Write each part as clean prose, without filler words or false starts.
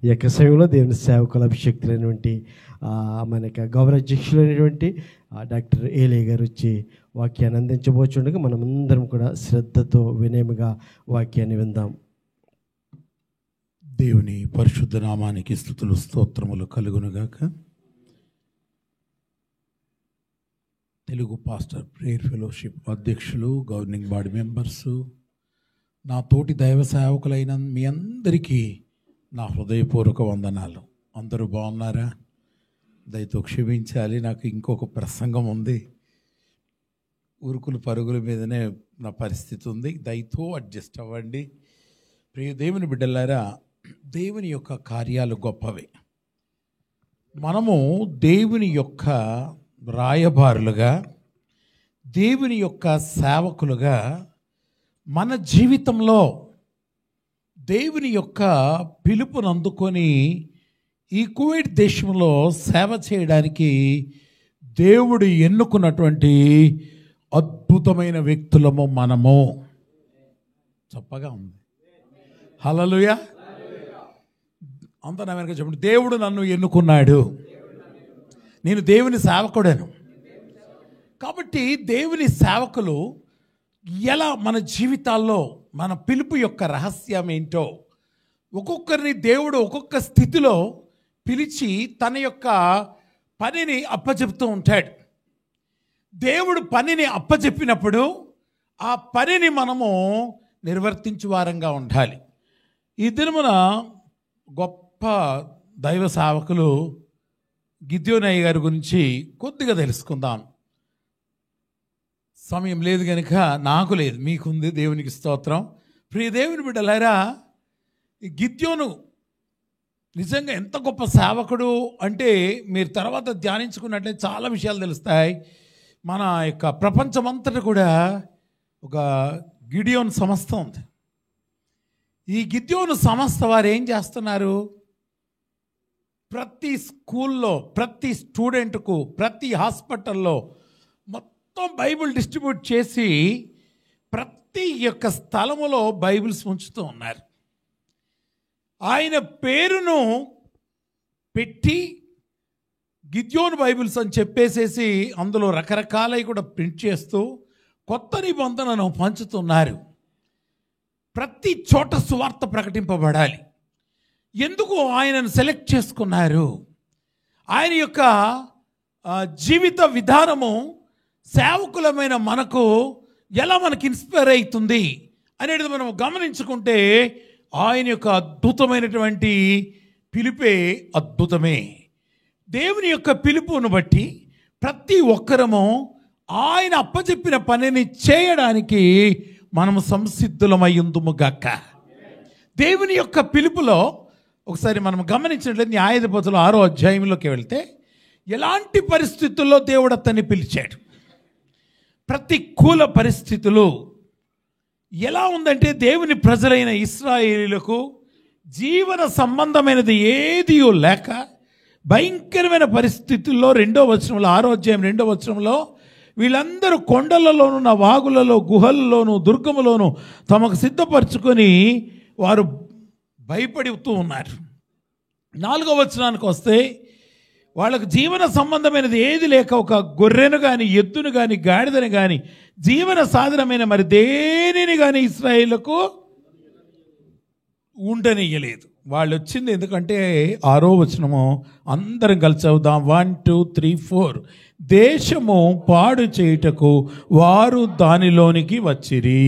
ఈ యొక్క సమయంలో దేవుని సేవకుల అభిషక్తులైనటువంటి మనకి గౌరవ అధ్యక్షులైనటువంటి డాక్టర్ ఏలే గారు వచ్చి వాక్యాన్ని అందించబోచుండగా మనమందరం కూడా శ్రద్ధతో వినయముగా వాక్యాన్ని విందాం. దేవుని పరిశుద్ధ నామానికి స్తుతులు స్తోత్రములు కలుగునుగాక. తెలుగు పాస్టర్ ప్రేయర్ ఫెలోషిప్ అధ్యక్షులు, గవర్నింగ్ బాడీ మెంబర్సు, నా తోటి దైవ సేవకులైన మీ అందరికీ నా హృదయపూర్వక వందనాలు. అందరూ బాగున్నారా? దయతో క్షమించాలి, నాకు ఇంకొక ప్రసంగం ఉంది. ఉరుకులు పరుగుల మీదనే నా పరిస్థితి ఉంది. దయతో అడ్జస్ట్ అవ్వండి. ప్రియ దేవుని బిడ్డలారా, దేవుని యొక్క కార్యాలు గొప్పవే. మనము దేవుని యొక్క రాయబారులుగా, దేవుని యొక్క సేవకులుగా మన జీవితంలో దేవుని యొక్క పిలుపును అందుకొని ఈ కువైట్ దేశంలో సేవ చేయడానికి దేవుడు ఎన్నుకున్నటువంటి అద్భుతమైన వ్యక్తులము మనము. చప్పగా ఉంది. హల్లెలూయా. అంత నా వెనక చెప్పండి, దేవుడు నన్ను ఎన్నుకున్నాడు, నేను దేవుని సేవకుడను. కాబట్టి దేవుని సేవకులు ఎలా మన జీవితాల్లో మన పిలుపు యొక్క రహస్యం ఏంటో, ఒక్కొక్కరిని దేవుడు ఒక్కొక్క స్థితిలో పిలిచి తన యొక్క పనిని అప్పచెప్తూ ఉంటాడు. దేవుడు పనిని అప్పచెప్పినప్పుడు ఆ పనిని మనము నిర్వర్తించు వారంగా ఉండాలి. ఈ దినమున గొప్ప దైవ సేవకులు గిద్యోనయ్య గారి గురించి కొద్దిగా తెలుసుకుందాం. సమయం లేదు కనుక నాకు లేదు, మీకుంది. దేవునికి స్తోత్రం. ప్రియ దేవుని బిడ్డలారా, గిద్యోను నిజంగా ఎంత గొప్ప సేవకుడు అంటే మీరు తర్వాత ధ్యానించుకున్నట్లయితే చాలా విషయాలు తెలుస్తాయి. మన యొక్క ప్రపంచమంతటా కూడా ఒక గిడియోను సంస్థ ఉంది. ఈ గిద్యోను సంస్థ వారు ఏం చేస్తున్నారు? ప్రతి స్కూల్లో, ప్రతి స్టూడెంట్కు, ప్రతి హాస్పిటల్లో మొత్తం బైబిల్ డిస్ట్రిబ్యూట్ చేసి ప్రతి యొక్క స్థలములో బైబిల్స్ ఉంచుతూ ఉన్నారు. ఆయన పేరును పెట్టి గిద్యోను బైబిల్స్ అని చెప్పేసేసి అందులో రకరకాలవి కూడా ప్రింట్ చేస్తూ కొత్త నిబంధనను పంచుతున్నారు. ప్రతి చోట సువార్త ప్రకటింపబడాలి. ఎందుకు ఆయనను సెలెక్ట్ చేసుకున్నారు? ఆయన యొక్క జీవిత విధానము సేవకులమైన మనకు ఎలా మనకి ఇన్స్పైర్ అవుతుంది అనేది మనం గమనించుకుంటే ఆయన యొక్క అద్భుతమైనటువంటి పిలుపే అద్భుతమే. దేవుని యొక్క పిలుపును బట్టి ప్రతి ఒక్కరము ఆయన అప్పచెప్పిన పనిని చేయడానికి మనము సంసిద్ధులమయ్యుందుము గాక. దేవుని యొక్క పిలుపులో ఒకసారి మనం గమనించినట్లయితే న్యాయాధిపతులు 6వ అధ్యాయంలోకి వెళ్తే ఎలాంటి పరిస్థితుల్లో దేవుడు అతన్ని పిలిచాడు. ప్రతికూల పరిస్థితులు ఎలా ఉందంటే, దేవుని ప్రజలైన ఇశ్రాయేలీయులకు జీవన సంబంధమైనది ఏదీ లేక భయంకరమైన పరిస్థితుల్లో 2వ వచనంలో, 6వ అధ్యాయం 2వ వచనంలో వీళ్ళందరూ కొండలలోను, నా వాగులలో, గుహలలోను, దుర్గములోను తమకు సిద్ధపరచుకొని వారు భయపడుతూ ఉన్నారు. 4వ వచనానికి వస్తే వాళ్ళకు జీవన సంబంధమైనది ఏది లేక ఒక గొర్రెను కానీ, ఎద్దును కానీ, గాడిదను కానీ, జీవన సాధనమైన మరి దేనిని కానీ ఇశ్రాయేలుకు ఉండనియ్యలేదు. వాళ్ళు వచ్చింది ఎందుకంటే 6వ వచనము అందరం కలిసి చదువుదాం. 1 2 3 4 దేశము పాడు చేయుటకు వారు దానిలోనికి వచ్చిరి.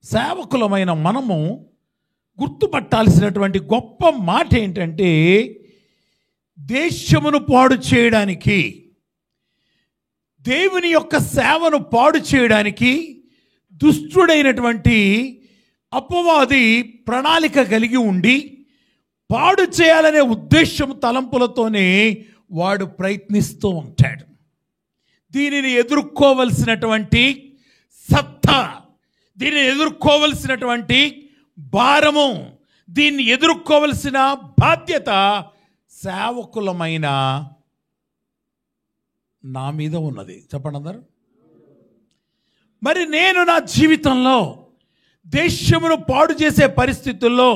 సేవకులమైన మనము గుర్తుపట్టాల్సినటువంటి గొప్ప మాట ఏంటంటే, దేశమును పాడు చేయడానికి, దేవుని యొక్క సేవను పాడు చేయడానికి దుష్టుడైనటువంటి అపవాది ప్రణాళిక కలిగి ఉండి పాడు చేయాలనే ఉద్దేశం తలంపులతోనే వాడు ప్రయత్నిస్తూ ఉంటాడు. దీనిని ఎదుర్కోవలసినటువంటి సత్తా, దీనిని ఎదుర్కోవలసినటువంటి భారము, దీన్ని ఎదుర్కోవలసిన బాధ్యత సేవకులమైన నా మీద ఉన్నది. చెప్పండి అందరు. మరి నేను నా జీవితంలో దేశమును పాడు చేసే పరిస్థితుల్లో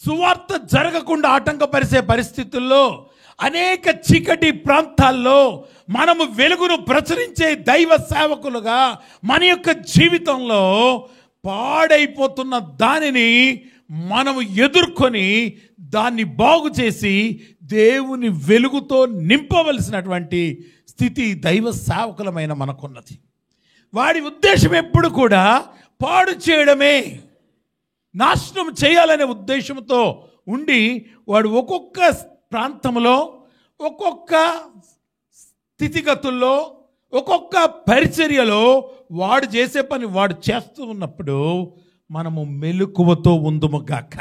సువార్త జరగకుండా ఆటంకపరిచే పరిస్థితుల్లో, అనేక చీకటి ప్రాంతాల్లో మనము వెలుగును ప్రచురించే దైవ సేవకులుగా మన యొక్క జీవితంలో పాడైపోతున్న దానిని మనము ఎదుర్కొని దాన్ని బాగు చేసి దేవుని వెలుగుతో నింపవలసినటువంటి స్థితి దైవ సేవకులమైన మనకున్నది. వాడి ఉద్దేశం ఎప్పుడు కూడా పాడు చేయడమే, నాశనం చేయాలనే ఉద్దేశంతో ఉండి వాడు ఒక్కొక్క ప్రాంతంలో, ఒక్కొక్క స్థితిగతుల్లో, ఒక్కొక్క పరిచర్యలో వాడు చేసే పని వాడు చేస్తూ ఉన్నప్పుడు మనము మెలకువతో ఉందుము గాక.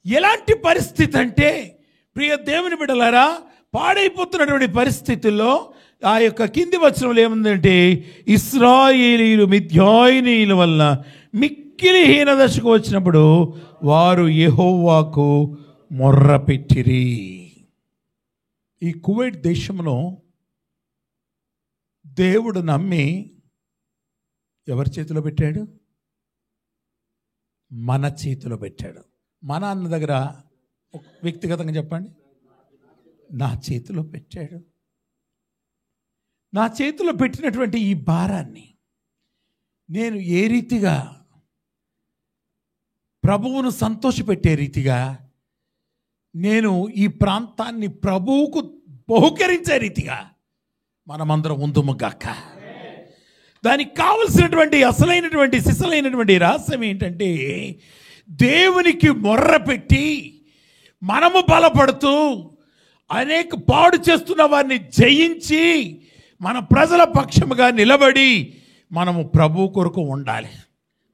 ఎలాంటి పరిస్థితి అంటే ప్రియ దేవుని బిడ్డలారా, పాడైపోతున్నటువంటి పరిస్థితుల్లో ఆ యొక్క కింది వచనంలో ఏముందంటే, ఇశ్రాయేలీయులు మిద్యానీయుల వల్ల మిక్కిలి హీనదశకు వచ్చినప్పుడు వారు యెహోవాకు మొర్రపెట్టిరి. ఈ కువైట్ దేశంలో దేవుడు నమ్మి ఎవరి చేతిలో పెట్టాడు? మన చేతిలో పెట్టాడు. మన అన్న దగ్గర వ్యక్తిగతంగా చెప్పండి, నా చేతిలో పెట్టాడు. నా చేతిలో పెట్టినటువంటి ఈ భారాన్ని నేను ఏ రీతిగా ప్రభువును సంతోషపెట్టే రీతిగా, నేను ఈ ప్రాంతాన్ని ప్రభువుకు బహుకరించే రీతిగా మనమందరం ఉందుము గాక. దానికి కావలసినటువంటి అసలైనటువంటి సిసలైనటువంటి రహస్యం ఏంటంటే, దేవునికి మొర్రపెట్టి మనము బలపడుతూ అనేక పాడు చేస్తున్న వారిని జయించి మన ప్రజల పక్షముగా నిలబడి మనము ప్రభు కొరకు ఉండాలి.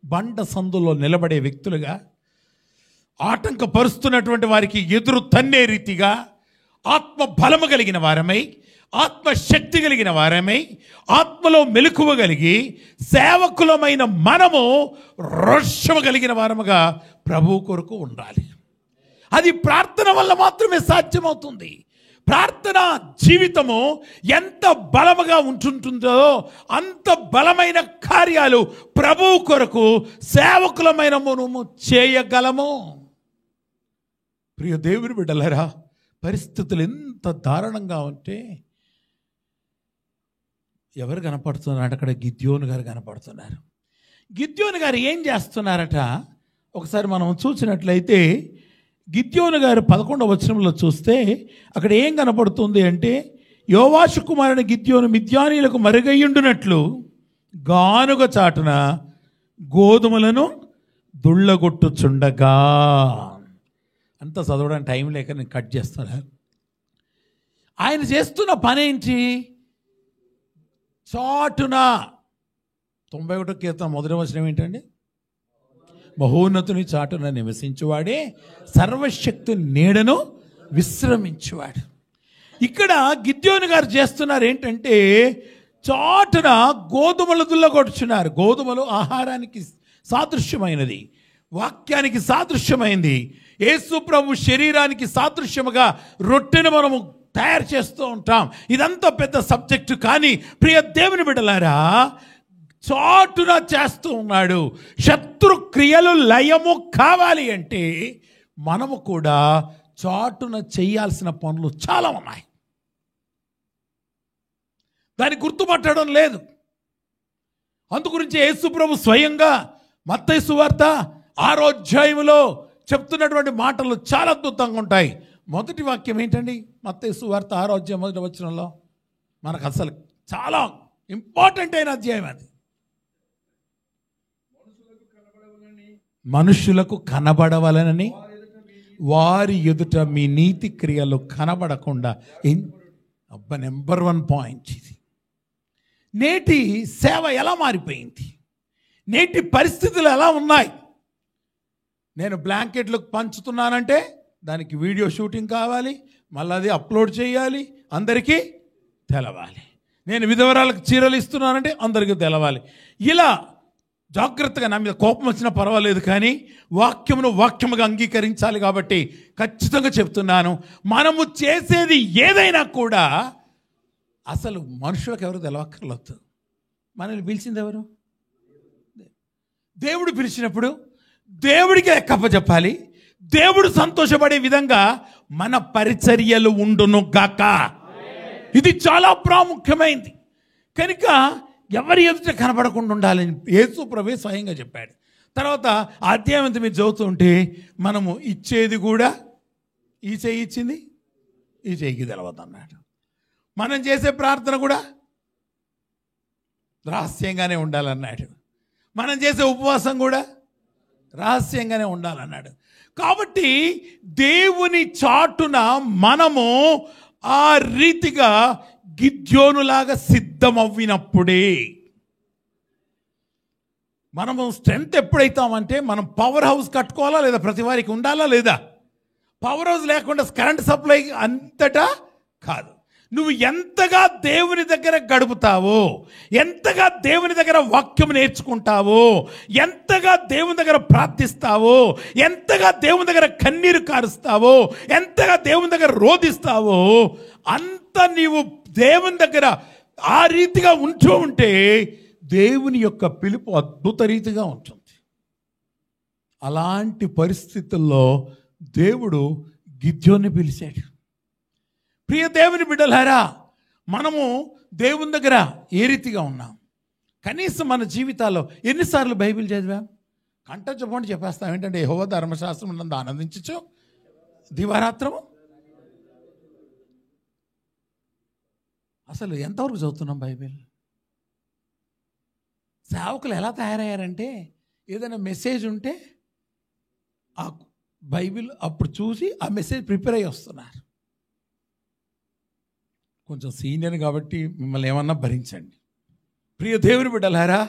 బండ సందులో నిలబడే వ్యక్తులుగా, ఆటంకపరుస్తున్నటువంటి వారికి ఎదురు తన్నే రీతిగా ఆత్మ బలము కలిగిన వారమై, ఆత్మశక్తి కలిగిన వారమై, ఆత్మలో మెలకువ కలిగి సేవకులమైన మనము రోషము కలిగిన వారముగా ప్రభు కొరకు ఉండాలి. అది ప్రార్థన వల్ల మాత్రమే సాధ్యమవుతుంది. ప్రార్థన జీవితము ఎంత బలముగా ఉంటుంటుందో అంత బలమైన కార్యాలు ప్రభు కొరకు సేవకులమైన మనము చేయగలము. ప్రియ దేవుని బిడ్డలారా, పరిస్థితులు ఎంత దారుణంగా ఉంటే ఎవరు కనపడుతున్నారు? అక్కడ గిద్యోను గారు కనపడుతున్నారు. గిద్యోను గారు ఏం చేస్తున్నారట? ఒకసారి మనం చూసినట్లయితే గిద్యోను గారు 11వ వచనంలో చూస్తే అక్కడ ఏం కనపడుతుంది అంటే, యోవాషు కుమారుని గిద్యోను మిద్యానీయులకు మరుగయ్యుండునట్లు గానుగ చాటున గోధుమలను దుళ్ళగొట్టుచుండగా. అంతా చదవడానికి టైం లేక నేను కట్ చేస్తున్నాను. ఆయన చేస్తున్న పని ఏంటి? చాటున 91వ కీర్తన 1వ వచనం ఏంటండి? మహోన్నతుని చాటున నివసించువాడే సర్వశక్తి నీడను విశ్రమించువాడు. ఇక్కడ గిద్యోను గారు చేస్తున్నారు ఏంటంటే, చాటున గోధుమలు దుల్లగొట్టుచున్నారు. గోధుమలు ఆహారానికి సాదృశ్యమైనది, వాక్యానికి సాదృశ్యమైంది. యేసు ప్రభు శరీరానికి సాదృశ్యముగా రొట్టెను మనము తయారు చేస్తూ ఉంటాం. ఇదంతా పెద్ద సబ్జెక్టు. కానీ ప్రియ దేవుని బిడ్డలారా, చాటున చేస్తూ ఉన్నాడు. శత్రు క్రియలు లయము కావాలి అంటే మనము కూడా చాటున చేయాల్సిన పనులు చాలా ఉన్నాయి. దాన్ని గుర్తుపట్టడం లేదు. అందుగురించి యేసు ప్రభు స్వయంగా మత్తయి సువార్త 6వ అధ్యాయంలో చెప్తున్నటువంటి మాటలు చాలా అద్భుతంగా ఉంటాయి. మొదటి వాక్యం ఏంటండి? మత్తయి సువార్త 6వ అధ్యాయం 1వ వచనంలో మనకు అసలు చాలా ఇంపార్టెంట్ అయిన అధ్యాయం అది. మనుషులకు కనబడవలనని వారి ఎదుట మీ నీతి క్రియలు కనబడకుండా. అబ్బా, నెంబర్ 1 పాయింట్ ఇది. నేటి సేవ ఎలా మారిపోయింది? నేటి పరిస్థితులు ఎలా ఉన్నాయి? నేను బ్లాంకెట్లకు పంచుతున్నానంటే దానికి వీడియో షూటింగ్ కావాలి, మళ్ళీ అది అప్లోడ్ చేయాలి, అందరికీ తెలవాలి. నేను విధవరాలకు చీరలు ఇస్తున్నానంటే అందరికీ తెలవాలి. ఇలా జాగ్రత్తగా, నా మీద కోపం వచ్చినా పర్వాలేదు కానీ వాక్యమును వాక్యముగా అంగీకరించాలి. కాబట్టి ఖచ్చితంగా చెప్తున్నాను, మనము చేసేది ఏదైనా కూడా అసలు మనుషులకు ఎవరు తెలవక్కర్లేదు. మనల్ని పిలిచింది ఎవరు? దేవుడు పిలిచినప్పుడు దేవుడికి లెక్కప్ప చెప్పాలి. దేవుడు సంతోషపడే విధంగా మన పరిచర్యలు ఉండును గాక. ఇది చాలా ప్రాముఖ్యమైనది. కనుక ఎవరి ఎదుట కనబడకుండా ఉండాలని యేసు ప్రభువే స్వయంగా చెప్పాడు. తర్వాత అధ్యాయం అంతా మీరు చదువుతుంటే మనము ఇచ్చేది కూడా ఈ చేయి ఇచ్చింది ఈ చేయికి తెలవద్దు అన్నాడు. మనం చేసే ప్రార్థన కూడా రహస్యంగానే ఉండాలన్నాడు. మనం చేసే ఉపవాసం కూడా రహస్యంగానే ఉండాలన్నాడు. కాబట్టి దేవుని చాటున మనము ఆ రీతిగా గిద్యోనులాగా సిద్ధమవ్వినప్పుడే మనము స్ట్రెంత్ ఎప్పుడైతామంటే మనం పవర్ హౌస్ కట్టుకోవాలా లేదా? ప్రతి వారికి ఉండాలా లేదా? పవర్ హౌస్ లేకుండా కరెంట్ సప్లై అంతటా కాదు. నువ్వు ఎంతగా దేవుని దగ్గర గడుపుతావో, ఎంతగా దేవుని దగ్గర వాక్యం నేర్చుకుంటావో, ఎంతగా దేవుని దగ్గర ప్రార్థిస్తావో, ఎంతగా దేవుని దగ్గర కన్నీరు కారుస్తావో, ఎంతగా దేవుని దగ్గర రోధిస్తావో, అంత నీవు దేవుని దగ్గర ఆ రీతిగా ఉంటూ ఉంటే దేవుని యొక్క పిలుపు అద్భుత రీతిగా ఉంటుంది. అలాంటి పరిస్థితుల్లో దేవుడు గిద్యోన్ని పిలిచాడు. ప్రియ దేవుని బిడ్డలారా, మనము దేవుని దగ్గర ఏ రీతిగా ఉన్నాం? కనీసం మన జీవితాల్లో ఎన్నిసార్లు బైబిల్ చదివాం? కంట చెప్పండి చెప్పేస్తాం. ఏంటంటే యెహోవా ధర్మశాస్త్రం ఉన్నందు ఆనందించచ్చు దివారాత్రము. అసలు ఎంతవరకు చదువుతున్నాం బైబిల్? సేవకులు ఎలా తయారయ్యారంటే ఏదైనా మెసేజ్ ఉంటే ఆ బైబిల్ అప్పుడు చూసి ఆ మెసేజ్ ప్రిపేర్ అయ్యి వస్తున్నారు. కొంచెం సీనియర్ కాబట్టి మిమ్మల్ని ఏమన్నా భరించండి. ప్రియ దేవుని బిడ్డలారా,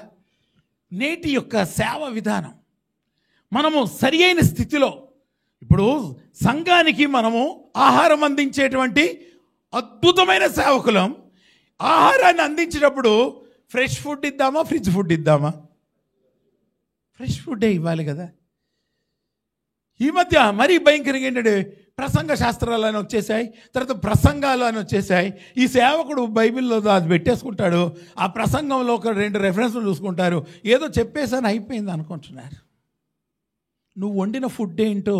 నేటి యొక్క సేవ విధానం మనము సరి అయిన స్థితిలో, ఇప్పుడు సంఘానికి మనము ఆహారం అందించేటువంటి అద్భుతమైన సేవకులం. ఆహారాన్ని అందించినప్పుడు ఫ్రెష్ ఫుడ్ ఇద్దామా, ఫ్రిడ్జ్ ఫుడ్ ఇద్దామా? ఫ్రెష్ ఫుడ్డే ఇవ్వాలి కదా. ఈ మధ్య మరీ భయంకరంగా ఏంటంటే ప్రసంగ శాస్త్రాలు అని వచ్చేసాయి, తర్వాత ప్రసంగాలు అని వచ్చేసాయి. ఈ సేవకుడు బైబిల్లో అది పెట్టేసుకుంటాడు, ఆ ప్రసంగంలో ఒక 2 రెఫరెన్స్లు చూసుకుంటారు, ఏదో చెప్పేసాను అయిపోయింది అనుకుంటున్నారు. నువ్వు వండిన ఫుడ్ ఏంటో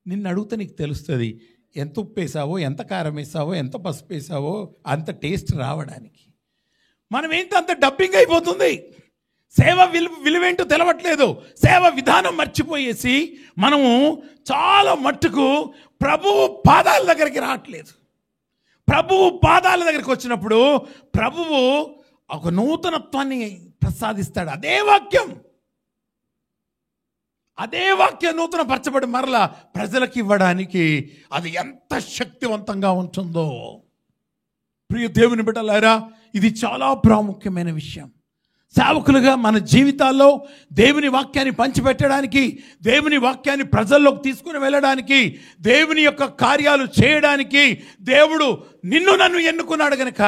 నిన్ను అడిగితే నీకు తెలుస్తుంది. ఎంత ఉప్పు వేసావో, ఎంత కారం వేసావో, ఎంత పసుపు వేసావో అంత టేస్ట్ రావడానికి. మనం ఏంటో అంత డబ్బింగ్ అయిపోతుంది. సేవ విలువేంటో తెలవట్లేదు. సేవ విధానం మర్చిపోయేసి మనము చాలా మట్టుకు ప్రభువు పాదాల దగ్గరికి రావట్లేదు. ప్రభువు పాదాల దగ్గరికి వచ్చినప్పుడు ప్రభువు ఒక నూతనత్వాన్ని ప్రసాదిస్తాడు. అదే వాక్యం నూతన పరచబడి మరలా ప్రజలకు ఇవ్వడానికి అది ఎంత శక్తివంతంగా ఉంటుందో. ప్రియ దేవుని బిడ్డలారా, ఇది చాలా ప్రాముఖ్యమైన విషయం. సేవకులుగా మన జీవితాల్లో దేవుని వాక్యాన్ని పంచిపెట్టడానికి, దేవుని వాక్యాన్ని ప్రజల్లోకి తీసుకుని వెళ్ళడానికి, దేవుని యొక్క కార్యాలు చేయడానికి దేవుడు నిన్ను నన్ను ఎన్నుకున్నాడు కనుక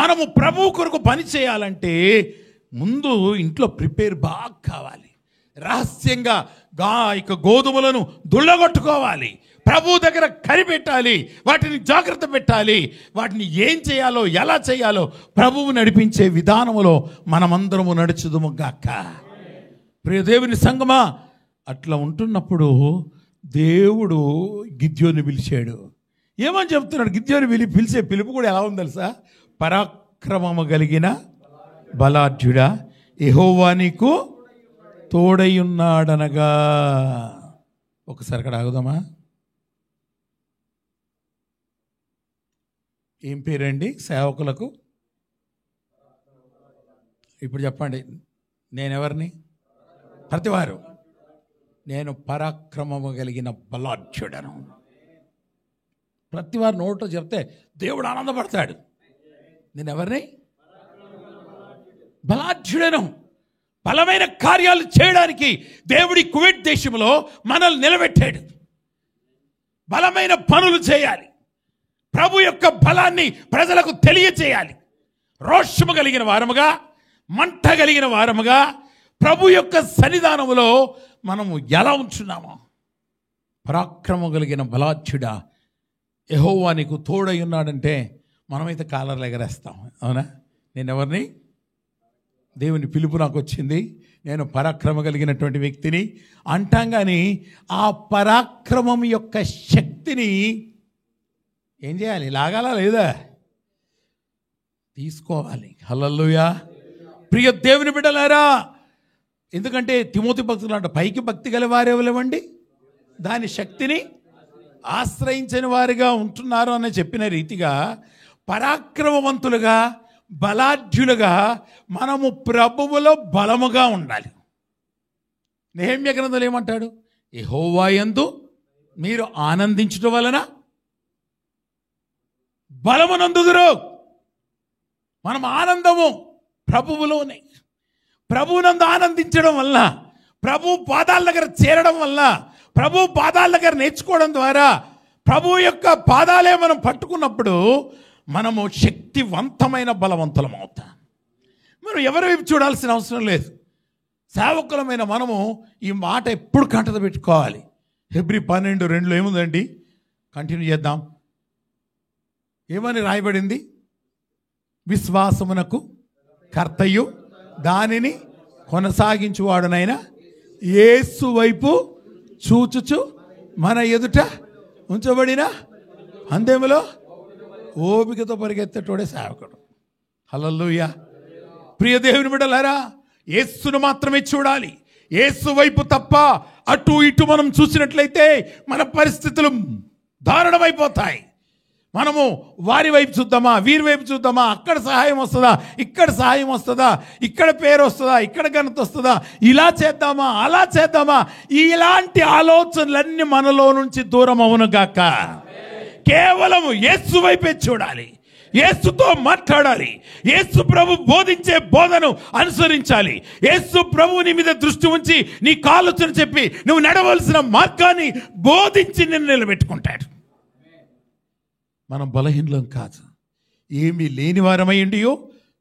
మనము ప్రభువు కొరకు పని చేయాలంటే ముందు ఇంట్లో ప్రిపేర్ బాగా కావాలి. రహస్యంగా గోధుమలను దుళ్ళగొట్టుకోవాలి, ప్రభు దగ్గర కనిపెట్టాలి, వాటిని జాగ్రత్త పెట్టాలి. వాటిని ఏం చేయాలో, ఎలా చేయాలో ప్రభువు నడిపించే విధానంలో మనమందరము నడుచుదుము గాక. ప్రియ దేవుని సంగమా, అట్లా ఉంటున్నప్పుడు దేవుడు గిద్యోని పిలిచాడు. ఏమని చెప్తున్నాడు? గిద్యోని పిలిచే పిలుపు కూడా ఎలా ఉంది తెలుసా? పరాక్రమము కలిగిన బలాఢ్యుడా, యెహోవా నీకు తోడయున్నాడనగా. ఒకసారి అక్కడ ఆగుదామా? ఏం పేరండి సేవకులకు? ఇప్పుడు చెప్పండి, నేనెవరిని? ప్రతివారు నేను పరాక్రమము కలిగిన బలాఢ్యుడను. ప్రతివారు నోట్లో చెప్తే దేవుడు ఆనందపడతాడు. నేనెవరిని? బలాఢ్యుడను. బలమైన కార్యాలు చేయడానికి దేవుడి కువైట్ దేశంలో మనల్ని నిలబెట్టాడు. బలమైన పనులు చేయాలి, ప్రభు యొక్క బలాన్ని ప్రజలకు తెలియచేయాలి. రోషము కలిగిన వారముగా, మంట కలిగిన వారముగా ప్రభు యొక్క సన్నిధానములో మనము ఎలా ఉంచున్నామో. పరాక్రమం కలిగిన బలాఢ్యుడా, యెహోవా నీకు తోడై ఉన్నాడంటే మనమైతే కాలర్లు ఎగరేస్తాం. అవునా? నేను ఎవరిని? దేవుని పిలుపు నాకు వచ్చింది, నేను పరాక్రమ కలిగినటువంటి వ్యక్తిని అంటాం. కానీ ఆ పరాక్రమం యొక్క శక్తిని ఏం చేయాలి? లాగాలా లేదా? తీసుకోవాలి. హల్లెలూయా. ప్రియ దేవుని బిడ్డలారా, ఎందుకంటే తిమోతి భక్తులు అంట, పైకి భక్తి గల వారెవలేవండి, దాని శక్తిని ఆశ్రయించిన వారిగా ఉంటున్నారు అని చెప్పిన రీతిగా పరాక్రమవంతులుగా బలాఢ్యులుగా మనము ప్రభువులో బలముగా ఉండాలి. నెహెమ్యా గ్రంథంలో ఏమంటాడు? యెహోవా యందు మీరు ఆనందించడం వలన బలమునందుదురు. మనం ఆనందము ప్రభువులోనే, ప్రభువునందు ఆనందించడం వల్ల, ప్రభు పాదాల దగ్గర చేరడం వల్ల, ప్రభు పాదాల దగ్గర నేర్చుకోవడం ద్వారా, ప్రభు యొక్క పాదాలే మనం పట్టుకున్నప్పుడు మనము శక్తివంతమైన బలవంతులం అవుతాం. మనం ఎవరి వైపు చూడాల్సిన అవసరం లేదు. సేవకులమైన మనము ఈ మాట ఎప్పుడు కంటత పెట్టుకోవాలి. హెబ్రీ 12:2 ఏముందండి? కంటిన్యూ చేద్దాం. ఏమని రాయబడింది? విశ్వాసమునకు కర్తయు దానిని కొనసాగించువాడునైనా యేసు వైపు చూచుచు మన ఎదుట ఉంచబడిన అందేములో ఓపికతో పరిగెత్తేటోడే సేవకుడు. హల్లెలూయా. ప్రియ దేవుని బిడ్డలారా, యేసును మాత్రమే చూడాలి. యేసు వైపు తప్ప అటు ఇటు మనం చూసినట్లయితే మన పరిస్థితులు దారుణమైపోతాయి. మనము వారి వైపు చూద్దామా, వీరి వైపు చూద్దామా, అక్కడ సహాయం వస్తుందా, ఇక్కడ సహాయం వస్తుందా, ఇక్కడ పేరు వస్తుందా, ఇక్కడ ఘనత వస్తుందా, ఇలా చేద్దామా, అలా చేద్దామా, ఇలాంటి ఆలోచనలన్నీ మనలో నుంచి దూరం అవునుగాక. కేవలం యేసు వైపే చూడాలి, యేసుతో మాట్లాడాలి, యేసు ప్రభు బోధించే బోధను అనుసరించాలి. యేసు ప్రభువుని మీద దృష్టి ఉంచి నీ ఆలోచన చెప్పి నువ్వు నడవలసిన మార్గాన్ని బోధించి నిన్ను నిలబెట్టుకుంటాడు. మనం బలహీనులం కాదు, ఏమీ లేని వారమైండియో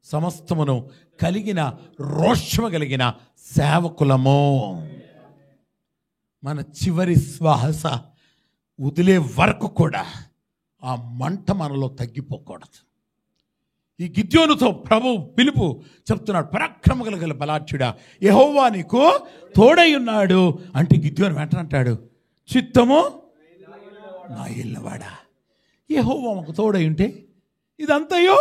సమస్తమును కలిగిన రోషము కలిగిన సేవకులము. మన చివరి శ్వాస వదిలే వరకు కూడా ఆ మంట మనలో తగ్గిపోకూడదు. ఈ గిద్యోనుతో ప్రభు పిలుపు చెప్తున్నాడు, పరాక్రమ గల బలాఢ్యుడా, యెహోవా నీకు తోడై ఉన్నాడు అంటే గిద్యోను వెంటనే అంటాడు, చిత్తము నా ఇల్లవాడా. యెహోవా మాకు తోడై ఉంటే ఇదంతయో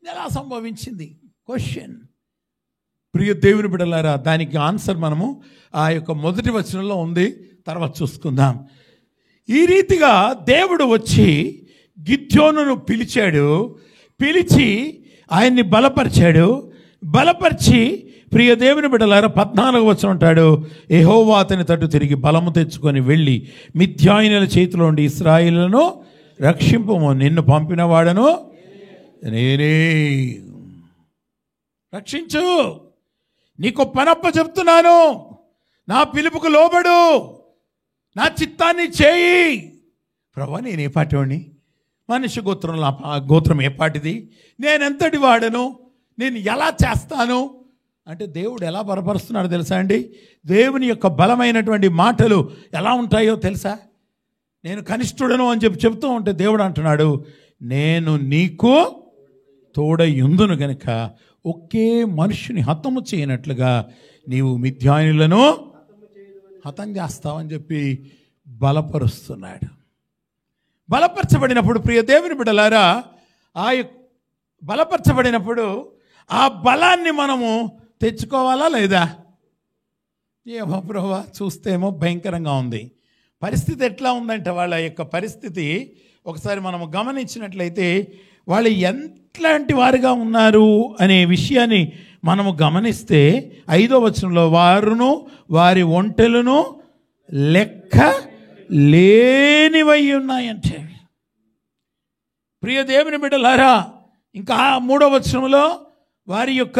ఎలా సంభవించింది? క్వశ్చన్. ప్రియ దేవుని బిడ్డలారా, దానికి ఆన్సర్ మనము ఆ యొక్క మొదటి వచనంలో ఉంది, తర్వాత చూసుకుందాం. ఈ రీతిగా దేవుడు వచ్చి గిద్యోనును పిలిచాడు, పిలిచి ఆయన్ని బలపరిచి ప్రియ దేవుని బిడ్డలారా 14వ వచనం అంటాడు, యెహోవా అతని తట్టు తిరిగి బలము తెచ్చుకొని వెళ్ళి మిద్యానీయుల చేతిలో ఉండి ఇశ్రాయేలును రక్షింపుము, నిన్ను పంపిన వాడను నేనే. రక్షించు, నీకు పనప్ప చెప్తున్నాను, నా పిలుపుకు లోబడు, నా చిత్తాన్ని చేయి. ప్రభా, నేను ఏ పాటివాడిని? మనిషి గోత్రంలో గోత్రం ఏ పాటిది? నేనెంతటి వాడను? నేను ఎలా చేస్తాను అంటే దేవుడు ఎలా బలపరుస్తున్నాడు తెలుసా అండి? దేవుని యొక్క బలమైనటువంటి మాటలు ఎలా ఉంటాయో తెలుసా? నేను కనిష్ఠుడను అని చెప్తూ ఉంటే దేవుడు అంటున్నాడు, నేను నీకు తోడయుందును గనుక ఒకే మనుషుని హతము చేయనట్లుగా నీవు మిద్యానీయులను హతం చేస్తావని చెప్పి బలపరుస్తున్నాడు. బలపరచబడినప్పుడు ప్రియ దేవుని బిడ్డలారా, బలపరచబడినప్పుడు ఆ బలాన్ని మనము తెచ్చుకోవాలా లేదా? ఏమో ప్రభువా, చూస్తేమో భయంకరంగా ఉంది. పరిస్థితి ఎట్లా ఉందంటే వాళ్ళ యొక్క పరిస్థితి ఒకసారి మనము గమనించినట్లయితే వాళ్ళు ఎట్లాంటి వారుగా ఉన్నారు అనే విషయాన్ని మనము గమనిస్తే 5వ వచనంలో వారును వారి ఒంటెలను లెక్క లేనివై ఉన్నాయంటే. ప్రియ దేవుని బిడ్డలారా, ఇంకా 3వ వచనంలో వారి యొక్క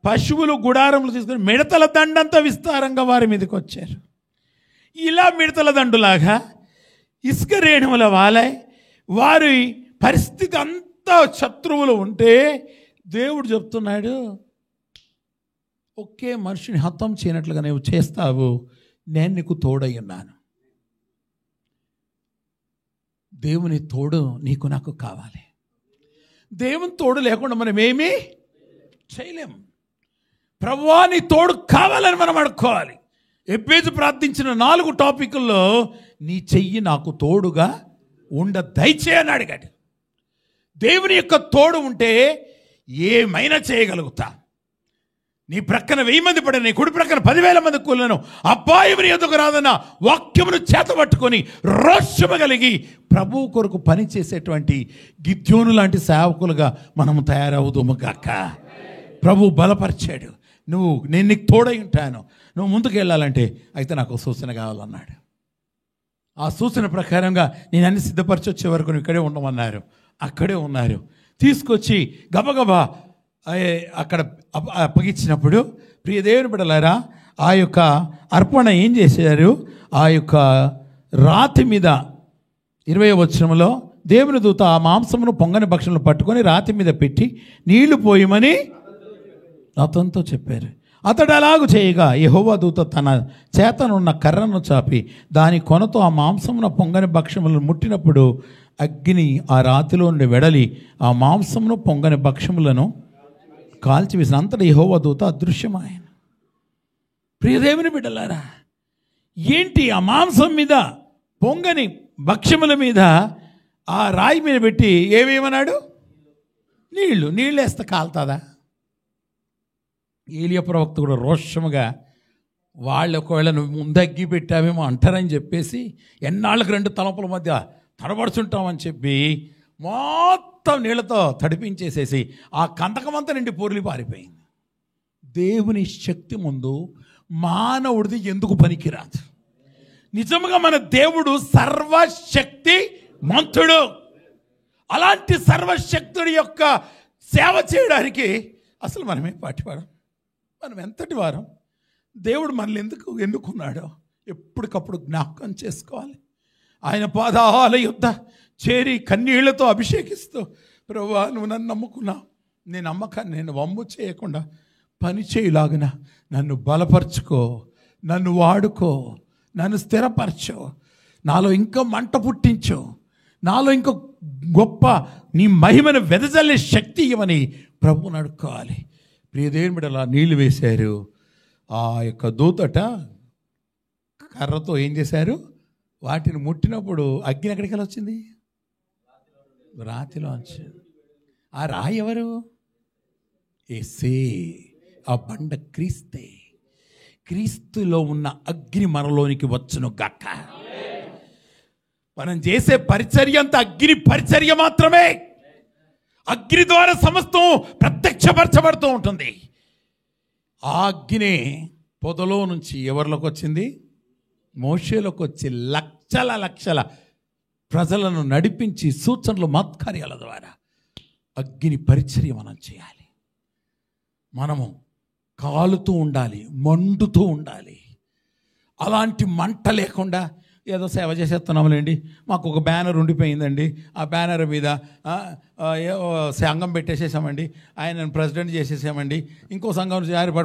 పశువులు గుడారములు తీసుకుని మిడతల దండంతా విస్తారంగా వారి మీదకి వచ్చారు. ఇలా మిడతల దండులాగా ఇసుక రేణువుల వాలై వారి పరిస్థితి అంతా శత్రువులు ఉంటే దేవుడు చెప్తున్నాడు, ఒకే మనిషిని హతం చేయనట్లుగా నువ్వు చేస్తావు, నేను నీకు తోడై ఉన్నాను. దేవుని తోడు నీకు నాకు కావాలి. దేవుని తోడు లేకుండా మనం ఏమీ చేయలేం. ప్రభువా నీ తోడు కావాలని మనం అడుక్కోవాలి. ఎబ్బేజు ప్రార్థించిన 4 టాపికుల్లో నీ చెయ్యి నాకు తోడుగా దయచేయని అడిగాడు. దేవుని యొక్క తోడు ఉంటే ఏమైనా చేయగలుగుతా. నీ ప్రక్కన 1000 మంది పడిన, నీ కుడి ప్రక్కన 10,000 మంది కూలను, అపాయముని ఎదుగు రాదన్న వాక్యమును చేతబట్టుకొని రోషము కలిగి ప్రభువు కొరకు పని చేసేటువంటి గిద్యోను లాంటి సేవకులుగా మనము తయారవుదుము గాక. ప్రభు బలపరిచాడు. నేను నీకు తోడై ఉంటాను, నువ్వు ముందుకు వెళ్ళాలంటే అయితే నాకు సూచన కావాలన్నాడు. ఆ సూచన ప్రకారంగా నేను అన్ని సిద్ధపరిచి వచ్చే వరకు ఇక్కడే ఉండమన్నారు. అక్కడే ఉన్నారు. తీసుకొచ్చి గబగబా అక్కడ అప్పగించినప్పుడు ప్రియ దేవుని బిడ్డలారా, ఆ యొక్క అర్పణ ఏం చేశారు? ఆ యొక్క రాతి మీద 20వ వచనంలో దేవుని దూత ఆ మాంసమును పొంగని భక్షణలు పట్టుకొని రాతి మీద పెట్టి నీళ్లు పోయమని అతనితో చెప్పారు. అతడు అలాగు చేయగా యెహోవా దూత తన చేతనున్న కర్రను చాపి దాని కొనతో ఆ మాంసమున పొంగని భక్షములను ముట్టినప్పుడు అగ్ని ఆ రాతిలో నుండి వెడలి ఆ మాంసమును పొంగని భక్షములను కాల్చివేసిన. అంతటా యెహోవా దూత అదృశ్యమాయెను. ప్రియదేవుని బిడ్డలారా, ఏంటి ఆ మాంసం మీద పొంగని భక్షముల మీద ఆ రాయి మీద పెట్టి ఏమేమన్నాడు? నీళ్ళు వేస్తే కాలుతుందా? ఏలియా ప్రవక్త కూడా రోషముగా వాళ్ళు ఒకవేళ నువ్వు ముందు అగ్గి పెట్టావేమో అంటారని చెప్పేసి ఎన్నాళ్ళకి 2 తలపుల మధ్య తడబడుచుంటామని చెప్పి మొత్తం నీళ్ళతో తడిపించేసేసి ఆ కందకమంతా నిండి పొర్లి పారిపోయింది. దేవుని శక్తి ముందు మానవుడిది ఎందుకు పనికిరాదు? నిజంగా మన దేవుడు సర్వశక్తి మంతుడు. అలాంటి సర్వశక్తుడి యొక్క సేవ చేయడానికి అసలు మనమే పాటివాడం. మనం ఎంతటి వారం? దేవుడు మనల్ని ఎన్నుకున్నాడో ఎప్పటికప్పుడు జ్ఞాపకం చేసుకోవాలి. ఆయన పాదాల యొద్ద చేరి కన్నీళ్లతో అభిషేకిస్తూ, ప్రభువా నువ్వు నన్ను నమ్ముకున్నావు, నేను నమ్మకాన్ని నేను వమ్ము చేయకుండా పని చేయలాగిన నన్ను బలపరచుకో, నన్ను వాడుకో, నన్ను స్థిరపరచు, నాలో ఇంకా మంట పుట్టించు, నాలో ఇంకా గొప్ప నీ మహిమను వెదజల్లే శక్తి ఇవ్వని ప్రభువుని అడుక్కోవాలి. ప్రియదేవుని బిడ్డలా నీళ్లు వేశారు. ఆ యొక్క దూతట కర్రతో ఏం చేశారు? వాటిని ముట్టినప్పుడు అగ్ని ఎక్కడికి వచ్చింది? రాతిలో వచ్చింది. ఆ రాయి ఎవరు? యేసే. ఆ బండ క్రీస్తే. క్రీస్తులో ఉన్న అగ్ని మనలోనికి వచ్చును గాక. మనం చేసే పరిచర్య అంతా అగ్ని పరిచర్య మాత్రమే. అగ్ని ద్వారా సమస్తం ప్రత్యక్షపరచబడుతూ ఉంటుంది. ఆ అగ్ని పొదలో నుంచి ఎవరిలోకి వచ్చింది? మోషేలోకి వచ్చి లక్షల ప్రజలను నడిపించి సూచనలు మత్కార్యాల ద్వారా అగ్ని పరిచర్య మనం చేయాలి. మనము కాలుతూ ఉండాలి, మండుతూ ఉండాలి. అలాంటి మంట లేకుండా ఏదో సేవ చేసేస్తున్నాంలేండి, మాకు ఒక బ్యానర్ ఉండిపోయిందండి, ఆ బ్యానర్ మీద సంఘం పెట్టేసేసామండి, ఆయనను ప్రెసిడెంట్ చేసేసామండి, ఇంకో సంఘం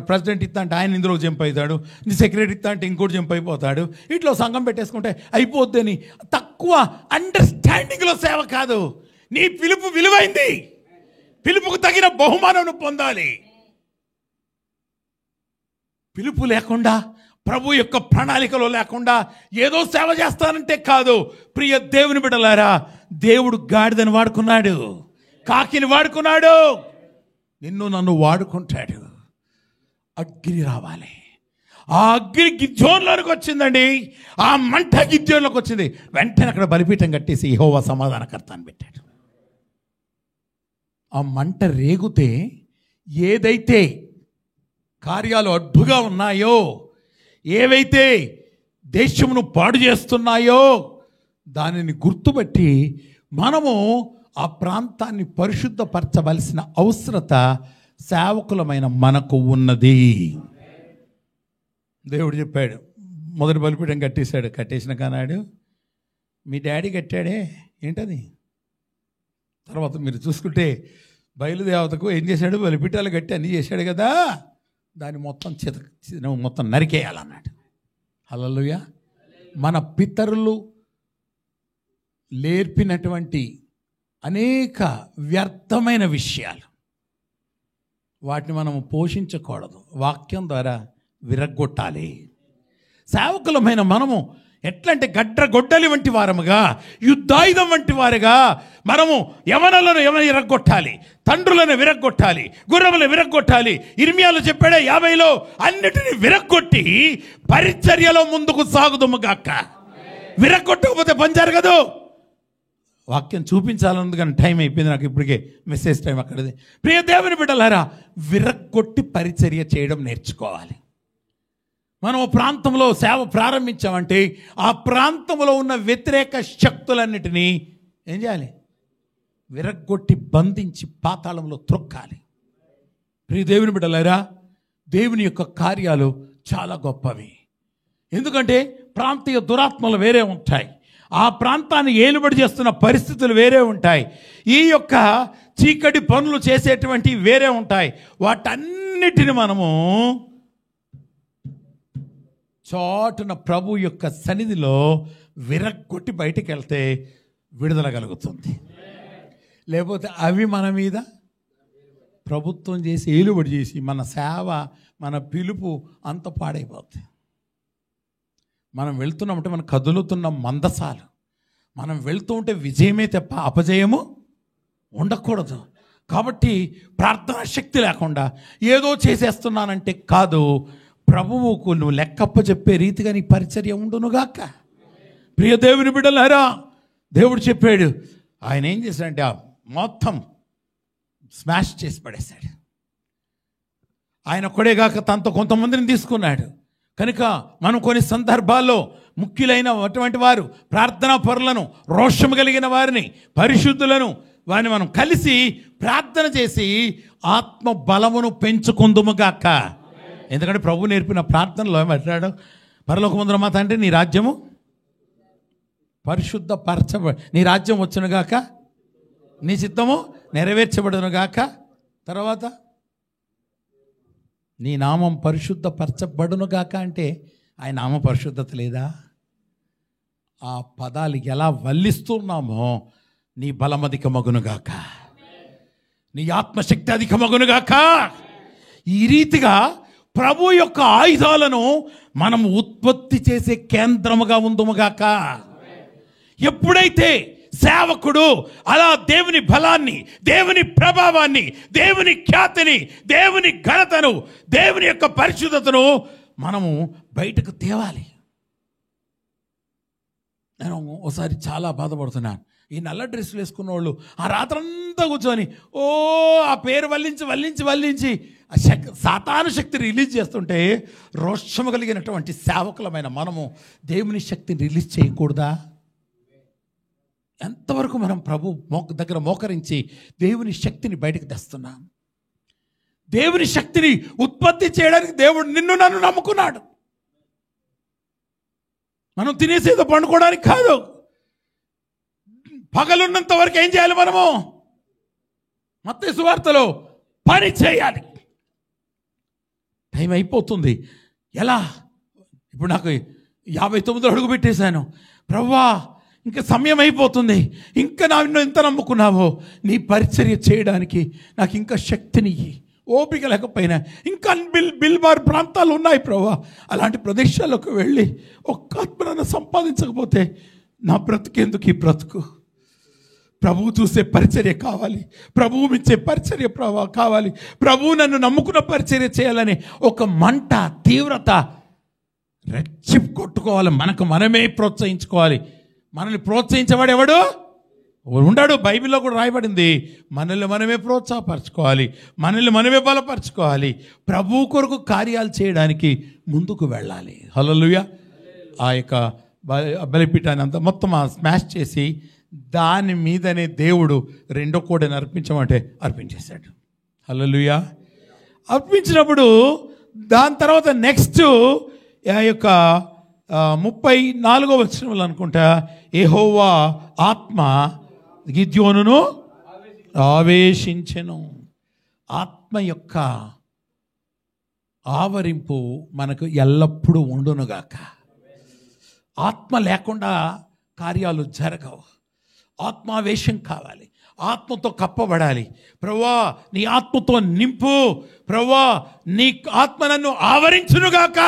ప్రెసిడెంట్ ఇస్తా అంటే ఆయన ఇందులో జంప్ అవుతాడు, సెక్రటరీ ఇస్తా అంటే ఇంకోటి జంప్ అయిపోతాడు, ఇట్లా సంఘం పెట్టేసుకుంటే అయిపోద్దని తక్కువ అండర్స్టాండింగ్లో సేవ కాదు. నీ పిలుపు విలువైంది. పిలుపుకు తగిన బహుమానం పొందాలి. పిలుపు లేకుండా, ప్రభు యొక్క ప్రణాళికలో లేకుండా ఏదో సేవ చేస్తానంటే కాదు. ప్రియ దేవుని బిడ్డలారా, దేవుడు గాడిదని వాడుకున్నాడు, కాకిని వాడుకున్నాడు, నిన్ను నన్ను వాడుకుంటాడు. అగ్ని రావాలి. ఆ అగ్ని గిద్యోనులోకి వచ్చిందండి. ఆ మంట గిద్యోనులోకి వచ్చింది. వెంటనే అక్కడ బలిపీఠం కట్టేసి యెహోవా సమాధానకర్త అని పెట్టాడు. ఆ మంట రేగుతే ఏదైతే కార్యాలు అడ్డుగా ఉన్నాయో, ఏవైతే దేశమును పాడు చేస్తున్నాయో దానిని గుర్తుపట్టి మనము ఆ ప్రాంతాన్ని పరిశుద్ధపరచవలసిన అవసరత సేవకులమైన మనకు ఉన్నది. దేవుడు చెప్పాడు, మొదటి బలిపీఠం కట్టేశాడు. కట్టేసిన కానాడు మీ డాడీ కట్టాడే ఏంటది? తర్వాత మీరు చూసుకుంటే బయలుదేవతకు ఏం చేశాడు? బలిపీఠాలు కట్టి అన్నీ చేశాడు కదా, దాన్ని మొత్తం నరికేయాలన్నాడు. హల్లెలూయా. మన పితరులు నేర్పినటువంటి అనేక వ్యర్థమైన విషయాలు వాటిని మనము పోషించకూడదు, వాక్యం ద్వారా విరగ్గొట్టాలి. సేవకులమైన మనము ఎట్లంటే గొడ్డలి వంటి వారముగా, యుద్ధాయుధం వంటి వారుగా మనము యవనులను విరగ్గొట్టాలి, తండ్రులను విరగ్గొట్టాలి, గుర్రములను విరగ్గొట్టాలి. ఇర్మియాలో చెప్పాడే 50లో అన్నిటిని విరగ్గొట్టి పరిచర్యలో ముందుకు సాగుదుము గాక. విరగ్గొట్టకపోతే పని జరగదు. వాక్యం చూపించాలన్నది కానీ టైం అయిపోయింది నాకు, ఇప్పటికే మెసేజ్ టైం అక్కడది. ప్రియ దేవుని బిడ్డలారా, విరగ్గొట్టి పరిచర్య చేయడం నేర్చుకోవాలి. మనం ప్రాంతంలో సేవ ప్రారంభించామంటే ఆ ప్రాంతంలో ఉన్న వ్యతిరేక శక్తులన్నిటినీ ఏం చేయాలి? విరగ్గొట్టి బంధించి పాతాళంలో త్రొక్కాలి. ప్రియ దేవుని బిడ్డలారా, దేవుని యొక్క కార్యాలు చాలా గొప్పవి. ఎందుకంటే ప్రాంతీయ దురాత్మలు వేరే ఉంటాయి, ఆ ప్రాంతాన్ని ఏలుబడి చేస్తున్న పరిస్థితులు వేరే ఉంటాయి, ఈ యొక్క చీకటి పనులు చేసేటువంటి వేరే ఉంటాయి. వాటన్నిటిని మనము చోటున ప్రభు యొక్క సన్నిధిలో విరగ్గొట్టి బయటికి వెళ్తే విడుదల కలుగుతుంది. లేకపోతే అవి మన మీద ప్రభుత్వం చేసి ఏలుబడి చేసి మన సేవ, మన పిలుపు అంత పాడైపోతుంది. మనం వెళ్తున్నామంటే మనం కదులుతున్న మందసాలు, మనం వెళ్తూ ఉంటే విజయమే తప్ప అపజయము ఉండకూడదు. కాబట్టి ప్రార్థనా శక్తి లేకుండా ఏదో చేసేస్తున్నానంటే కాదు, ప్రభువుకు నువ్వు లెక్కప్ప చెప్పే రీతిగా నీ పరిచర్య ఉండునుగాక. ప్రియ దేవుని బిడ్డలారా, దేవుడు చెప్పాడు, ఆయన ఏం చేశాడంటే మొత్తం స్మాష్ చేసి పడేశాడు. ఆయన ఒక్కడేగాక తనతో కొంతమందిని తీసుకున్నాడు. కనుక మనం కొన్ని సందర్భాల్లో ముఖ్యులైన అటువంటి వారు, ప్రార్థనా పరులను, రోషము కలిగిన వారిని, పరిశుద్ధులను, వారిని మనం కలిసి ప్రార్థన చేసి ఆత్మ బలమును పెంచుకుందుముగాక. ఎందుకంటే ప్రభు నేర్పిన ప్రార్థనలో ఏమంటాడు? పరలోకమందున మా తండ్రి, నీ రాజ్యము నీ రాజ్యం వచ్చునుగాక, నీ చిత్తము నెరవేర్చబడునుగాక. తర్వాత నీ నామం పరిశుద్ధపరచబడునుగాక. అంటే ఆయన నామ పరిశుద్ధత లేదా? ఆ పదాలు ఎలా వల్లిస్తున్నామో, నీ బలం అధికమగునుగాక, నీ ఆత్మశక్తి అధికమగునుగాక. ఈ రీతిగా ప్రభు యొక్క ఆయుధాలను మనం ఉత్పత్తి చేసే కేంద్రముగా ఉందుముగాక. ఎప్పుడైతే సేవకుడు అలా దేవుని బలాన్ని, దేవుని ప్రభావాన్ని, దేవుని ఖ్యాతిని, దేవుని ఘనతను, దేవుని యొక్క పరిశుద్ధతను మనము బయటకు తేవాలి. నేను ఒకసారి చాలా బాధపడుతున్నాను. ఈ నల్ల డ్రెస్సులు వేసుకున్న వాళ్ళు ఆ రాత్రంతా కూర్చొని ఆ పేరు వల్లించి ఆ సాతాను శక్తి రిలీజ్ చేస్తుంటే, రోషము కలిగినటువంటి సేవకులమైన మనము దేవుని శక్తిని రిలీజ్ చేయకూడదా? ఎంతవరకు మనం ప్రభు దగ్గర మోకరించి దేవుని శక్తిని బయటకు తెస్తున్నాం? దేవుని శక్తిని ఉత్పత్తి చేయడానికి దేవుడు నిన్ను నన్ను నమ్ముకున్నాడు. మనం తినేసేదో పండుకోవడానికి కాదు. పగలున్నంత వరకు ఏం చేయాలి? మనము మత్తయి సువార్తలో పని చేయాలి. టైం అయిపోతుంది. ఎలా? ఇప్పుడు నాకు 59 అడుగు పెట్టేశాను. ప్రభువా, ఇంకా సమయం అయిపోతుంది, ఇంకా నన్ను ఎంత నమ్ముకున్నావో, నీ పరిచర్య చేయడానికి నాకు ఇంకా శక్తిని, ఓపిక లేకపోయినా ఇంకా బిల్బార్ ప్రాంతాలు ఉన్నాయి ప్రభువా, అలాంటి ప్రదేశాలకు వెళ్ళి ఒక్క ఆత్మను సంపాదించకపోతే నా బ్రతుకెందుకు ఈ బ్రతుకు? ప్రభువు చూసే పరిచర్య కావాలి, ప్రభువు ఇచ్చే పరిచర్య కావాలి, ప్రభువు నన్ను నమ్ముకున్న పరిచర్య చేయాలని ఒక మంట, తీవ్రత రెచ్చి కొట్టుకోవాలి. మనకు మనమే ప్రోత్సహించుకోవాలి. మనల్ని ప్రోత్సహించేవాడు ఎవడు ఉండడు. బైబిల్లో కూడా రాయబడింది, మనల్ని మనమే ప్రోత్సాహపరచుకోవాలి, మనల్ని మనమే బలపరచుకోవాలి, ప్రభు కొరకు కార్యాలు చేయడానికి ముందుకు వెళ్ళాలి. హల్లెలూయా. ఆ యొక్క బలిపీఠాన్ని అంతా మొత్తం స్మాష్ చేసి దాని మీదనే దేవుడు రెండో కోడెని అర్పించమంటే అర్పించేశాడు. హల్లెలూయా. అర్పించినప్పుడు దాని తర్వాత నెక్స్ట్ ఆ యొక్క 34వ వచనంలో అనుకుంటా, యెహోవా ఆత్మ గిద్యోనును ఆవేశించెను. ఆత్మ యొక్క ఆవరింపు మనకు ఎల్లప్పుడూ ఉండునుగాక. ఆత్మ లేకుండా కార్యాలు జరగవు. ఆత్మావేశం కావాలి, ఆత్మతో కప్పబడాలి. ప్రభువా నీ ఆత్మతో నింపు, ప్రభువా నీ ఆత్మ నన్ను ఆవరించునుగాక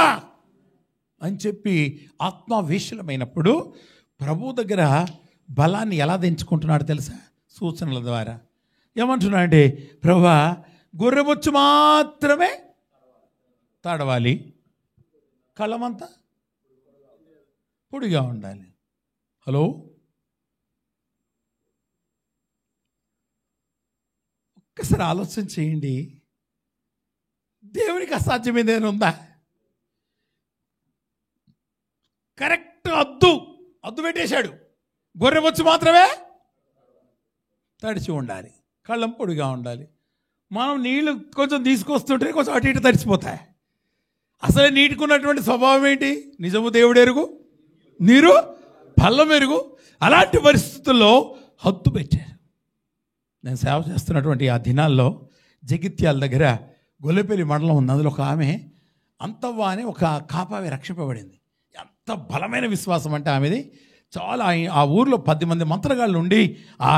అని చెప్పి ఆత్మావేశులమైనప్పుడు ప్రభు దగ్గర బలాన్ని ఎలా తెంచుకుంటున్నాడు తెలుసా? సూచనల ద్వారా. ఏమంటున్నాడంటే, ప్రభువా గొర్రెబొచ్చు మాత్రమే తడవాలి, కళ్ళమంతా పొడిగా ఉండాలి. హలో, ఒక్కసారి ఆలోచన చేయండి. దేవునికి అసాధ్యమైంది ఏదైనా ఉందా? కరెక్ట్ అద్దు పెట్టేశాడు. గొర్రెబొచ్చు మాత్రమే తడిచి ఉండాలి, కళ్ళం పొడిగా ఉండాలి. మనం నీళ్లు కొంచెం తీసుకొస్తుంటే కొంచెం అటు ఇటు తడిచిపోతాయి. అసలే నీటికున్నటువంటి స్వభావం ఏంటి? నిజము దేవుడు ఎరుగు, నీరు పల్లం ఎరుగు. అలాంటి పరిస్థితుల్లో హద్దు పెట్టారు. నేను సేవ చేస్తున్నటువంటి ఆ దినాల్లో జగిత్యాల దగ్గర గొల్లపల్లి మండలం ఉంది. అందులో ఒక ఆమె అంతవ్వ అని ఒక కాపావి రక్షింపబడింది. ఎంత బలమైన విశ్వాసం అంటే ఆమెది. చాలా ఆ ఊర్లో 10 మంది మంత్రగాళ్ళు ఉండి ఆ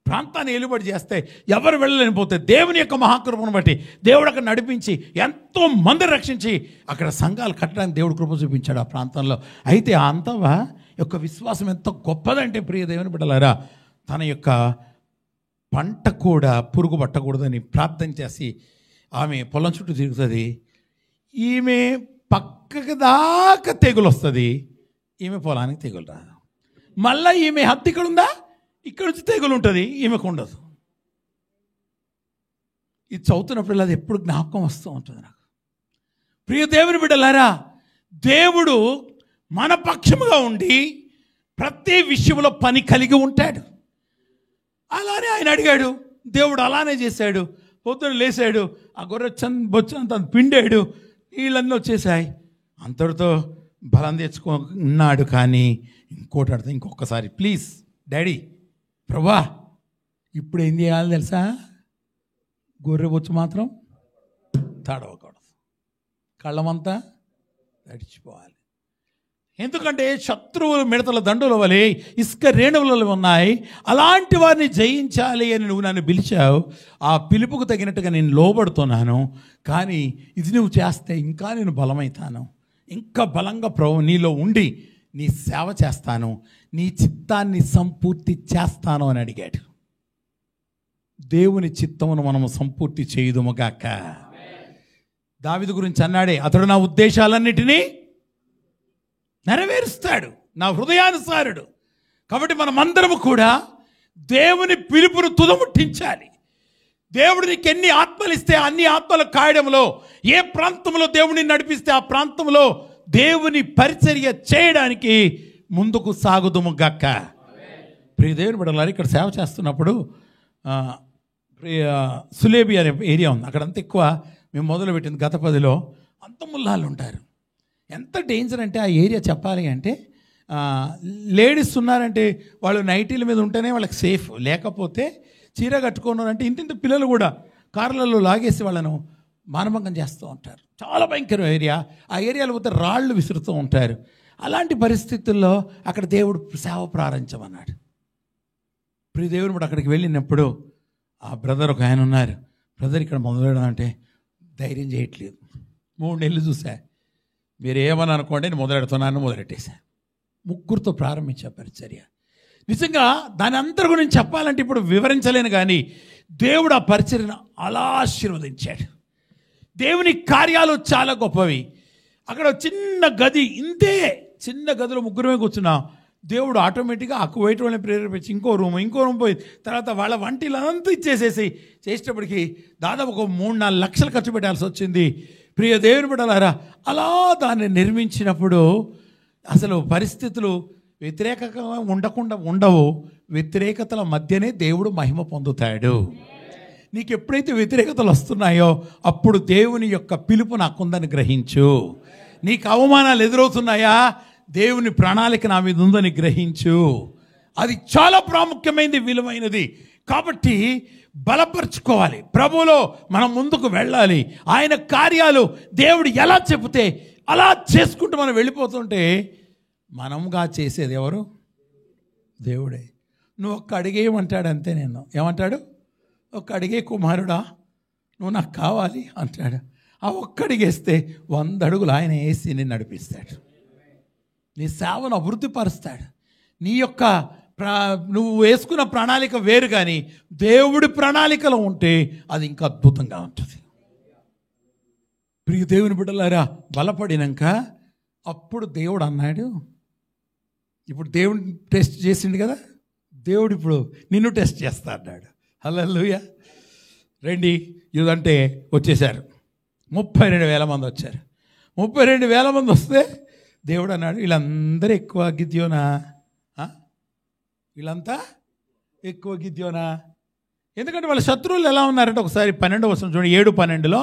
ప్రాంతాన్ని ఏలుబడి చేస్తే ఎవరు వెళ్ళలేనిపోతే దేవుని యొక్క మహాకృపను బట్టి దేవుడు అక్కడ నడిపించి ఎంతో మంది రక్షించి అక్కడ సంఘాలు కట్టడానికి దేవుడు కృప చూపించాడు ఆ ప్రాంతంలో. అయితే ఆ అంతవ్వ యొక్క విశ్వాసం ఎంత గొప్పదంటే, ప్రియ దేవుని బిడ్డలారా, తన యొక్క పంట కూడా పురుగు పట్టకూడదని ప్రార్థన చేసి ఆమె పొలం చుట్టూ తిరుగుతుంది. ఈమె పక్కకి దాకా తెగులు వస్తుంది, ఈమె పొలానికి తెగులు రాదు. మళ్ళీ ఈమె హద్దు ఇక్కడ ఉందా, ఇక్కడ నుంచి తెగులు ఉంటుంది, ఈమెకు ఉండదు. ఇది చదువుతున్నప్పుడు అది ఎప్పుడు జ్ఞాపకం వస్తూ ఉంటుంది నాకు. ప్రియ దేవుని బిడ్డలారా, దేవుడు మన పక్షముగా ఉండి ప్రతి విషయంలో పని కలిగి ఉంటాడు. అలానే ఆయన అడిగాడు, దేవుడు అలానే చేశాడు. పొద్దున లేచాడు, ఆ గొర్రె బొచ్చంత పిండాడు, నీళ్ళన్నీ వచ్చేసాయి. అంతటితో బలం తెచ్చుకున్నాడు. కానీ ఇంకోటి అడితే, ఇంకొకసారి ప్లీజ్ డాడీ, ప్రభా ఇప్పుడు ఏం చేయాలి తెలుసా? గొర్రె బొచ్చు మాత్రం తడవకూడదు, కళ్ళమంతా తడిచిపోవాలి. ఎందుకంటే శత్రువులు మిడతల దండుల వలె ఇసుక రేణువులలో ఉన్నాయి. అలాంటి వారిని జయించాలి అని నువ్వు నన్ను పిలిచావు. ఆ పిలుపుకు తగినట్టుగా నేను లోబడుతున్నాను. కానీ ఇది నువ్వు చేస్తే ఇంకా నేను బలమవుతాను, ఇంకా బలంగా ప్రభు నీలో ఉండి నీ సేవ చేస్తాను, నీ చిత్తాన్ని సంపూర్తి చేస్తాను అని అడిగాడు. దేవుని చిత్తమును మనము సంపూర్తి చేయుదుముగాక. దావీదు గురించి అన్నాడే, అతడు నా ఉద్దేశాలన్నిటినీ నెరవేరుస్తాడు, నా హృదయానుసారుడు. కాబట్టి మనమందరము కూడా దేవుని పిలుపును తుదముట్టించాలి. దేవుడు నీకు ఎన్ని ఆత్మలు ఇస్తే అన్ని ఆత్మల కాయడంలో, ఏ ప్రాంతంలో దేవుడిని నడిపిస్తే ఆ ప్రాంతంలో దేవుని పరిచర్య చేయడానికి ముందుకు సాగుదుము గక్క. ప్రియ దేవుని బిడ్డలారా, ఇక్కడ సేవ చేస్తున్నప్పుడు సులేబి అనే ఏరియా ఉంది. అక్కడంతా ఎక్కువ మేము మొదలుపెట్టింది గత 10లో అంత ముల్లాళ్ళు ఉంటారు. ఎంత డేంజర్ అంటే ఆ ఏరియా చెప్పాలి అంటే, లేడీస్ ఉన్నారంటే వాళ్ళు నైటీల మీద ఉంటేనే వాళ్ళకి సేఫ్, లేకపోతే చీర కట్టుకున్నారంటే ఇంటింటి పిల్లలు కూడా కార్లలో లాగేసి వాళ్ళను మానభంగం చేస్తూ ఉంటారు. చాలా భయంకర ఏరియా. ఆ ఏరియాలో పోతే రాళ్ళు విసురుతూ ఉంటారు. అలాంటి పరిస్థితుల్లో అక్కడ దేవుడు సేవ ప్రారంభించమన్నాడు. ప్రియ దేవుని కూడా అక్కడికి వెళ్ళినప్పుడు ఆ బ్రదర్ ఒక ఆయన ఉన్నారు. బ్రదర్ ఇక్కడ మొదలెడడం అంటే ధైర్యం చేయట్లేదు. 3 నెలలు చూసా, మీరు ఏమని అనుకోండి, నేను మొదలెట్టేశా. 3 ప్రారంభించా పరిచర్య. నిజంగా దాని అందరి గురించి చెప్పాలంటే ఇప్పుడు వివరించలేను. కానీ దేవుడు ఆ పరిచర్యను అలా ఆశీర్వదించాడు. దేవుని కార్యాలు చాలా గొప్పవి. అక్కడ చిన్న గది, ఇంతే చిన్న గదిలో 3 కూర్చున్నాం. దేవుడు ఆటోమేటిక్గా అక్కువైట్ వాళ్ళని ప్రేరేపించి ఇంకో రూమ్ పోయి తర్వాత వాళ్ళ వంటిలంతా ఇచ్చేసేసి చేసేటప్పటికి దాదాపు ఒక 3-4 లక్షలు ఖర్చు పెట్టాల్సి వచ్చింది. ప్రియ దేవుని బిడ్డలారా, అలా దాన్ని నిర్మించినప్పుడు అసలు పరిస్థితులు వ్యతిరేకంగా ఉండవు. వ్యతిరేకతల మధ్యనే దేవుడు మహిమ పొందుతాడు. నీకు ఎప్పుడైతే వ్యతిరేకతలు వస్తున్నాయో అప్పుడు దేవుని యొక్క పిలుపు నాకుందని గ్రహించు. నీకు అవమానాలు ఎదురవుతున్నాయా, దేవుని ప్రణాళిక నా మీద ఉందని గ్రహించు. అది చాలా ప్రాముఖ్యమైనది, విలువైనది. కాబట్టి బలపరుచుకోవాలి. ప్రభువులో మనం ముందుకు వెళ్ళాలి. ఆయన కార్యాలు దేవుడు ఎలా చెబితే అలా చేసుకుంటూ మనం వెళ్ళిపోతుంటే మనంగా చేసేది ఎవరు? దేవుడే. నువ్వు ఒక్క అడిగేయమంటాడు అంతే. నేను ఏమంటాడు? ఒక్క అడిగే కుమారుడా, నువ్వు నాకు కావాలి అంటాడు. ఆ ఒక్క అడిగేస్తే 100 అడుగులు ఆయన వేసి నేను నడిపిస్తాడు. నీ సేవను అభివృద్ధి పరుస్తాడు. నీ యొక్క నువ్వు వేసుకున్న ప్రణాళిక వేరు, కానీ దేవుడి ప్రణాళికలో ఉంటే అది ఇంకా అద్భుతంగా ఉంటుంది. ప్రియ దేవుని బిడ్డలారా, బలపడినాక అప్పుడు దేవుడు అన్నాడు, ఇప్పుడు దేవుడు టెస్ట్ చేసిండు కదా, దేవుడు ఇప్పుడు నిన్ను టెస్ట్ చేస్తా అన్నాడు. హల్లెలూయా. రండి ఇదంటే వచ్చేసారు. 32,000 మంది వచ్చారు. 32,000 మంది వస్తే దేవుడు అన్నాడు, వీళ్ళందరూ ఎక్కువ గిద్యోనా, వీళ్ళంతా ఎక్కువ గిద్యోనా. ఎందుకంటే వాళ్ళ శత్రువులు ఎలా ఉన్నారంటే, ఒకసారి 12వ వచనం చూడండి, 7:12లో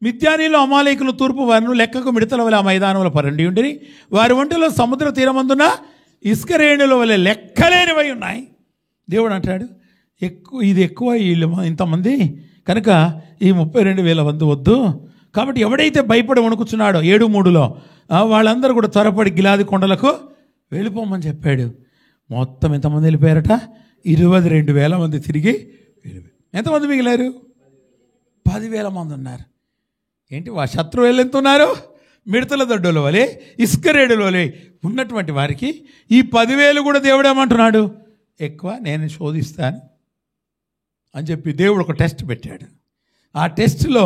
మిద్యానీలో అమాలేకులు తూర్పు వారిను లెక్కకు మిడతల వలె ఆ మైదానంలో పరండి ఉండిరి. వారి ఒంటిలో సముద్ర తీరమందున ఇసుక రేణుల వలె లెక్కలేనివై ఉన్నాయి. దేవుడు అంటాడు, ఇది ఎక్కువ వీళ్ళు ఇంతమంది కనుక ఈ 32,000 మంది వద్దు. కాబట్టి ఎవడైతే భయపడి వణుకుతున్నాడో 7:3లో వాళ్ళందరూ కూడా త్వరపడి గిలాది కొండలకు వెళ్ళిపోమని చెప్పాడు. మొత్తం ఎంతమంది వెళ్ళిపోయారట? 22,000 మంది తిరిగి వెళ్ళిపోయారు. ఎంతమంది మిగిలారు? 10,000 మంది ఉన్నారు. ఏంటి వా శత్రువులు ఎంత ఉన్నారు? మిడతల దొడ్డుల వలె ఇసుక రేడుల వలె ఉన్నటువంటి వారికి ఈ 10,000 కూడా దేవుడు ఏమంటున్నాడు, ఎక్కువ నేను శోధిస్తాను అని చెప్పి దేవుడు ఒక టెస్ట్ పెట్టాడు. ఆ టెస్ట్లో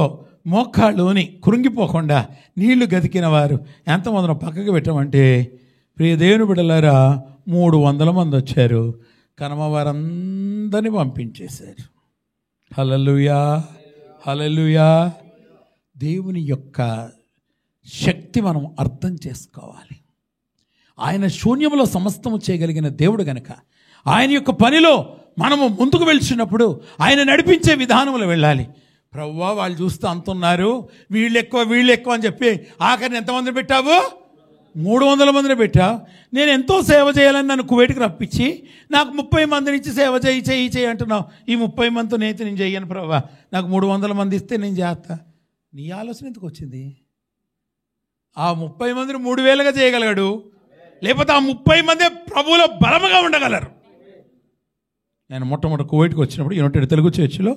మోకాళ్ళుని కురింగిపోకుండా నీళ్లు గతికిన వారు ఎంతమందినో పక్కకు పెట్టమంటే, ప్రియ దేవుని బిడ్డలారా 300 మంది వచ్చారు. కనమ వారందరినీ పంపించేశారు. హల్లెలూయా, హల్లెలూయా. దేవుని యొక్క శక్తి మనం అర్థం చేసుకోవాలి. ఆయన శూన్యంలో సమస్తము చేయగలిగిన దేవుడు గనక ఆయన యొక్క పనిలో మనము ముందుకు వెళ్తున్నప్పుడు ఆయన నడిపించే విధానంలో వెళ్ళాలి. ప్రవ్వా వాళ్ళు చూస్తూ అంటున్నారు, వీళ్ళు ఎక్కువ అని చెప్పి ఆఖరిని ఎంతమందిని పెట్టావు? 300 మందిని పెట్టావు. నేను ఎంతో సేవ చేయాలని నన్ను కువైట్కి రప్పించి నాకు 30 మంది నుంచి సేవ చేయి అంటున్నావు. ఈ 30 మందితో నేను చెయ్యను ప్రవ్వా, నాకు 300 మంది ఇస్తే నేను చేస్తా. నీ ఆలోచన ఎందుకు వచ్చింది? ఆ 30 మందిని 3,000గా చేయగలగాడు, లేకపోతే ఆ 30 మంది ప్రభువులో బలముగా ఉండగలరు. నేను మొట్టమొదటి కువైట్కి వచ్చినప్పుడు యునైటెడ్ తెలుగు చర్చిలో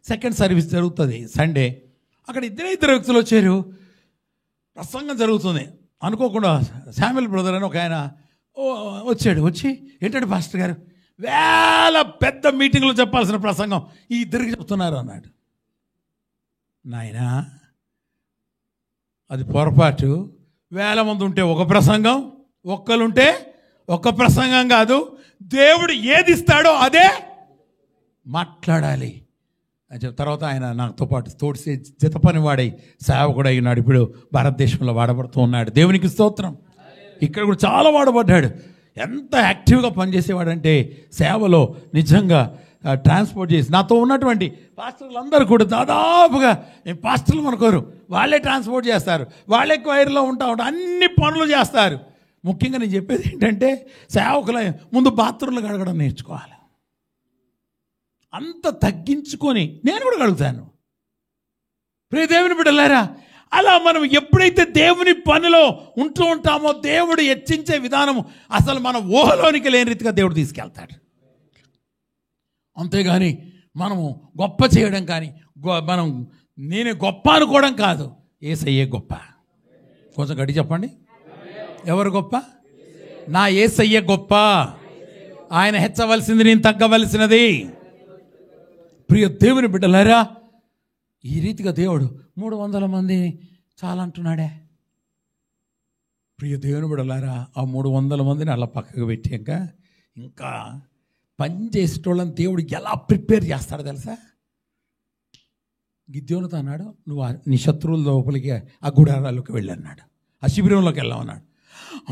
సెకండ్ సర్వీస్ జరుగుతుంది సండే. అక్కడ ఇద్దరు వ్యక్తులు వచ్చారు. ప్రసంగం జరుగుతుంది. అనుకోకుండా శామ్యుల్ బ్రదర్ అని ఒక ఆయన వచ్చాడు. వచ్చి ఏంటంటే పాస్టర్ గారు, వేల పెద్ద మీటింగ్లో చెప్పాల్సిన ప్రసంగం ఈ ఇద్దరికి చెప్తున్నారు అన్నాడు. నాయనా అది పొరపాటు. 1000 మంది ఉంటే ఒక ప్రసంగం, ఒక్కలుంటే ఒక ప్రసంగం కాదు. దేవుడు ఏది ఇస్తాడో అదే మాట్లాడాలి అని చెప్పి తర్వాత ఆయన నాతో పాటు తోడిసే జత పని వాడై సేవకుడు అయినాడు. ఇప్పుడు భారతదేశంలో వాడబడుతూ ఉన్నాడు. దేవునికి స్తోత్రం. ఇక్కడ కూడా చాలా వాడబడ్డాడు. ఎంత యాక్టివ్గా పనిచేసేవాడంటే సేవలో నిజంగా ట్రాన్స్పోర్ట్ చేసి నాతో ఉన్నటువంటి పాస్టర్లు అందరూ కూడా దాదాపుగా పాస్టర్లు అనుకోరు, వాళ్ళే ట్రాన్స్పోర్ట్ చేస్తారు, వాళ్ళే క్వైర్లో ఉంటా అన్ని పనులు చేస్తారు. ముఖ్యంగా నేను చెప్పేది ఏంటంటే సేవకుల ముందు బాత్రూంలు కడగడం నేర్చుకోవాలి. అంత తగ్గించుకొని నేను కూడా కడుగుతాను. ప్రియ దేవుని బిడ్డలారా, అలా మనం ఎప్పుడైతే దేవుని పనిలో ఉంటూ ఉంటామో దేవుడు హెచ్చించే విధానము అసలు మన ఊహలోనికి లేని రీతిగా దేవుడు తీసుకెళ్తాడు. అంతేగాని మనము గొప్ప చేయడం కానీ మనం నేనే గొప్ప అనుకోవడం కాదు. యేసయ్యే గొప్ప. కొంచెం గట్టి చెప్పండి, ఎవరు గొప్ప? నా యేసయ్యే గొప్ప. ఆయన హెచ్చవలసింది, నేను తగ్గవలసినది. ప్రియ దేవుని బిడ్డలారా, ఈ రీతిగా దేవుడు 300 మంది చాలంటున్నాడే. ప్రియ దేవుని బిడ్డలారా, ఆ 300 మందిని అలా పక్కకు పెట్టాక ఇంకా పని చేసేటోళ్ళని దేవుడు ఎలా ప్రిపేర్ చేస్తాడో తెలుసా? గిద్యోనుతో అన్నాడు, నువ్వు నీ శత్రువుల లోపలికి ఆ గుడారాల్లోకి వెళ్ళన్నాడు, ఆ శిబిరంలోకి వెళ్ళమన్నాడు.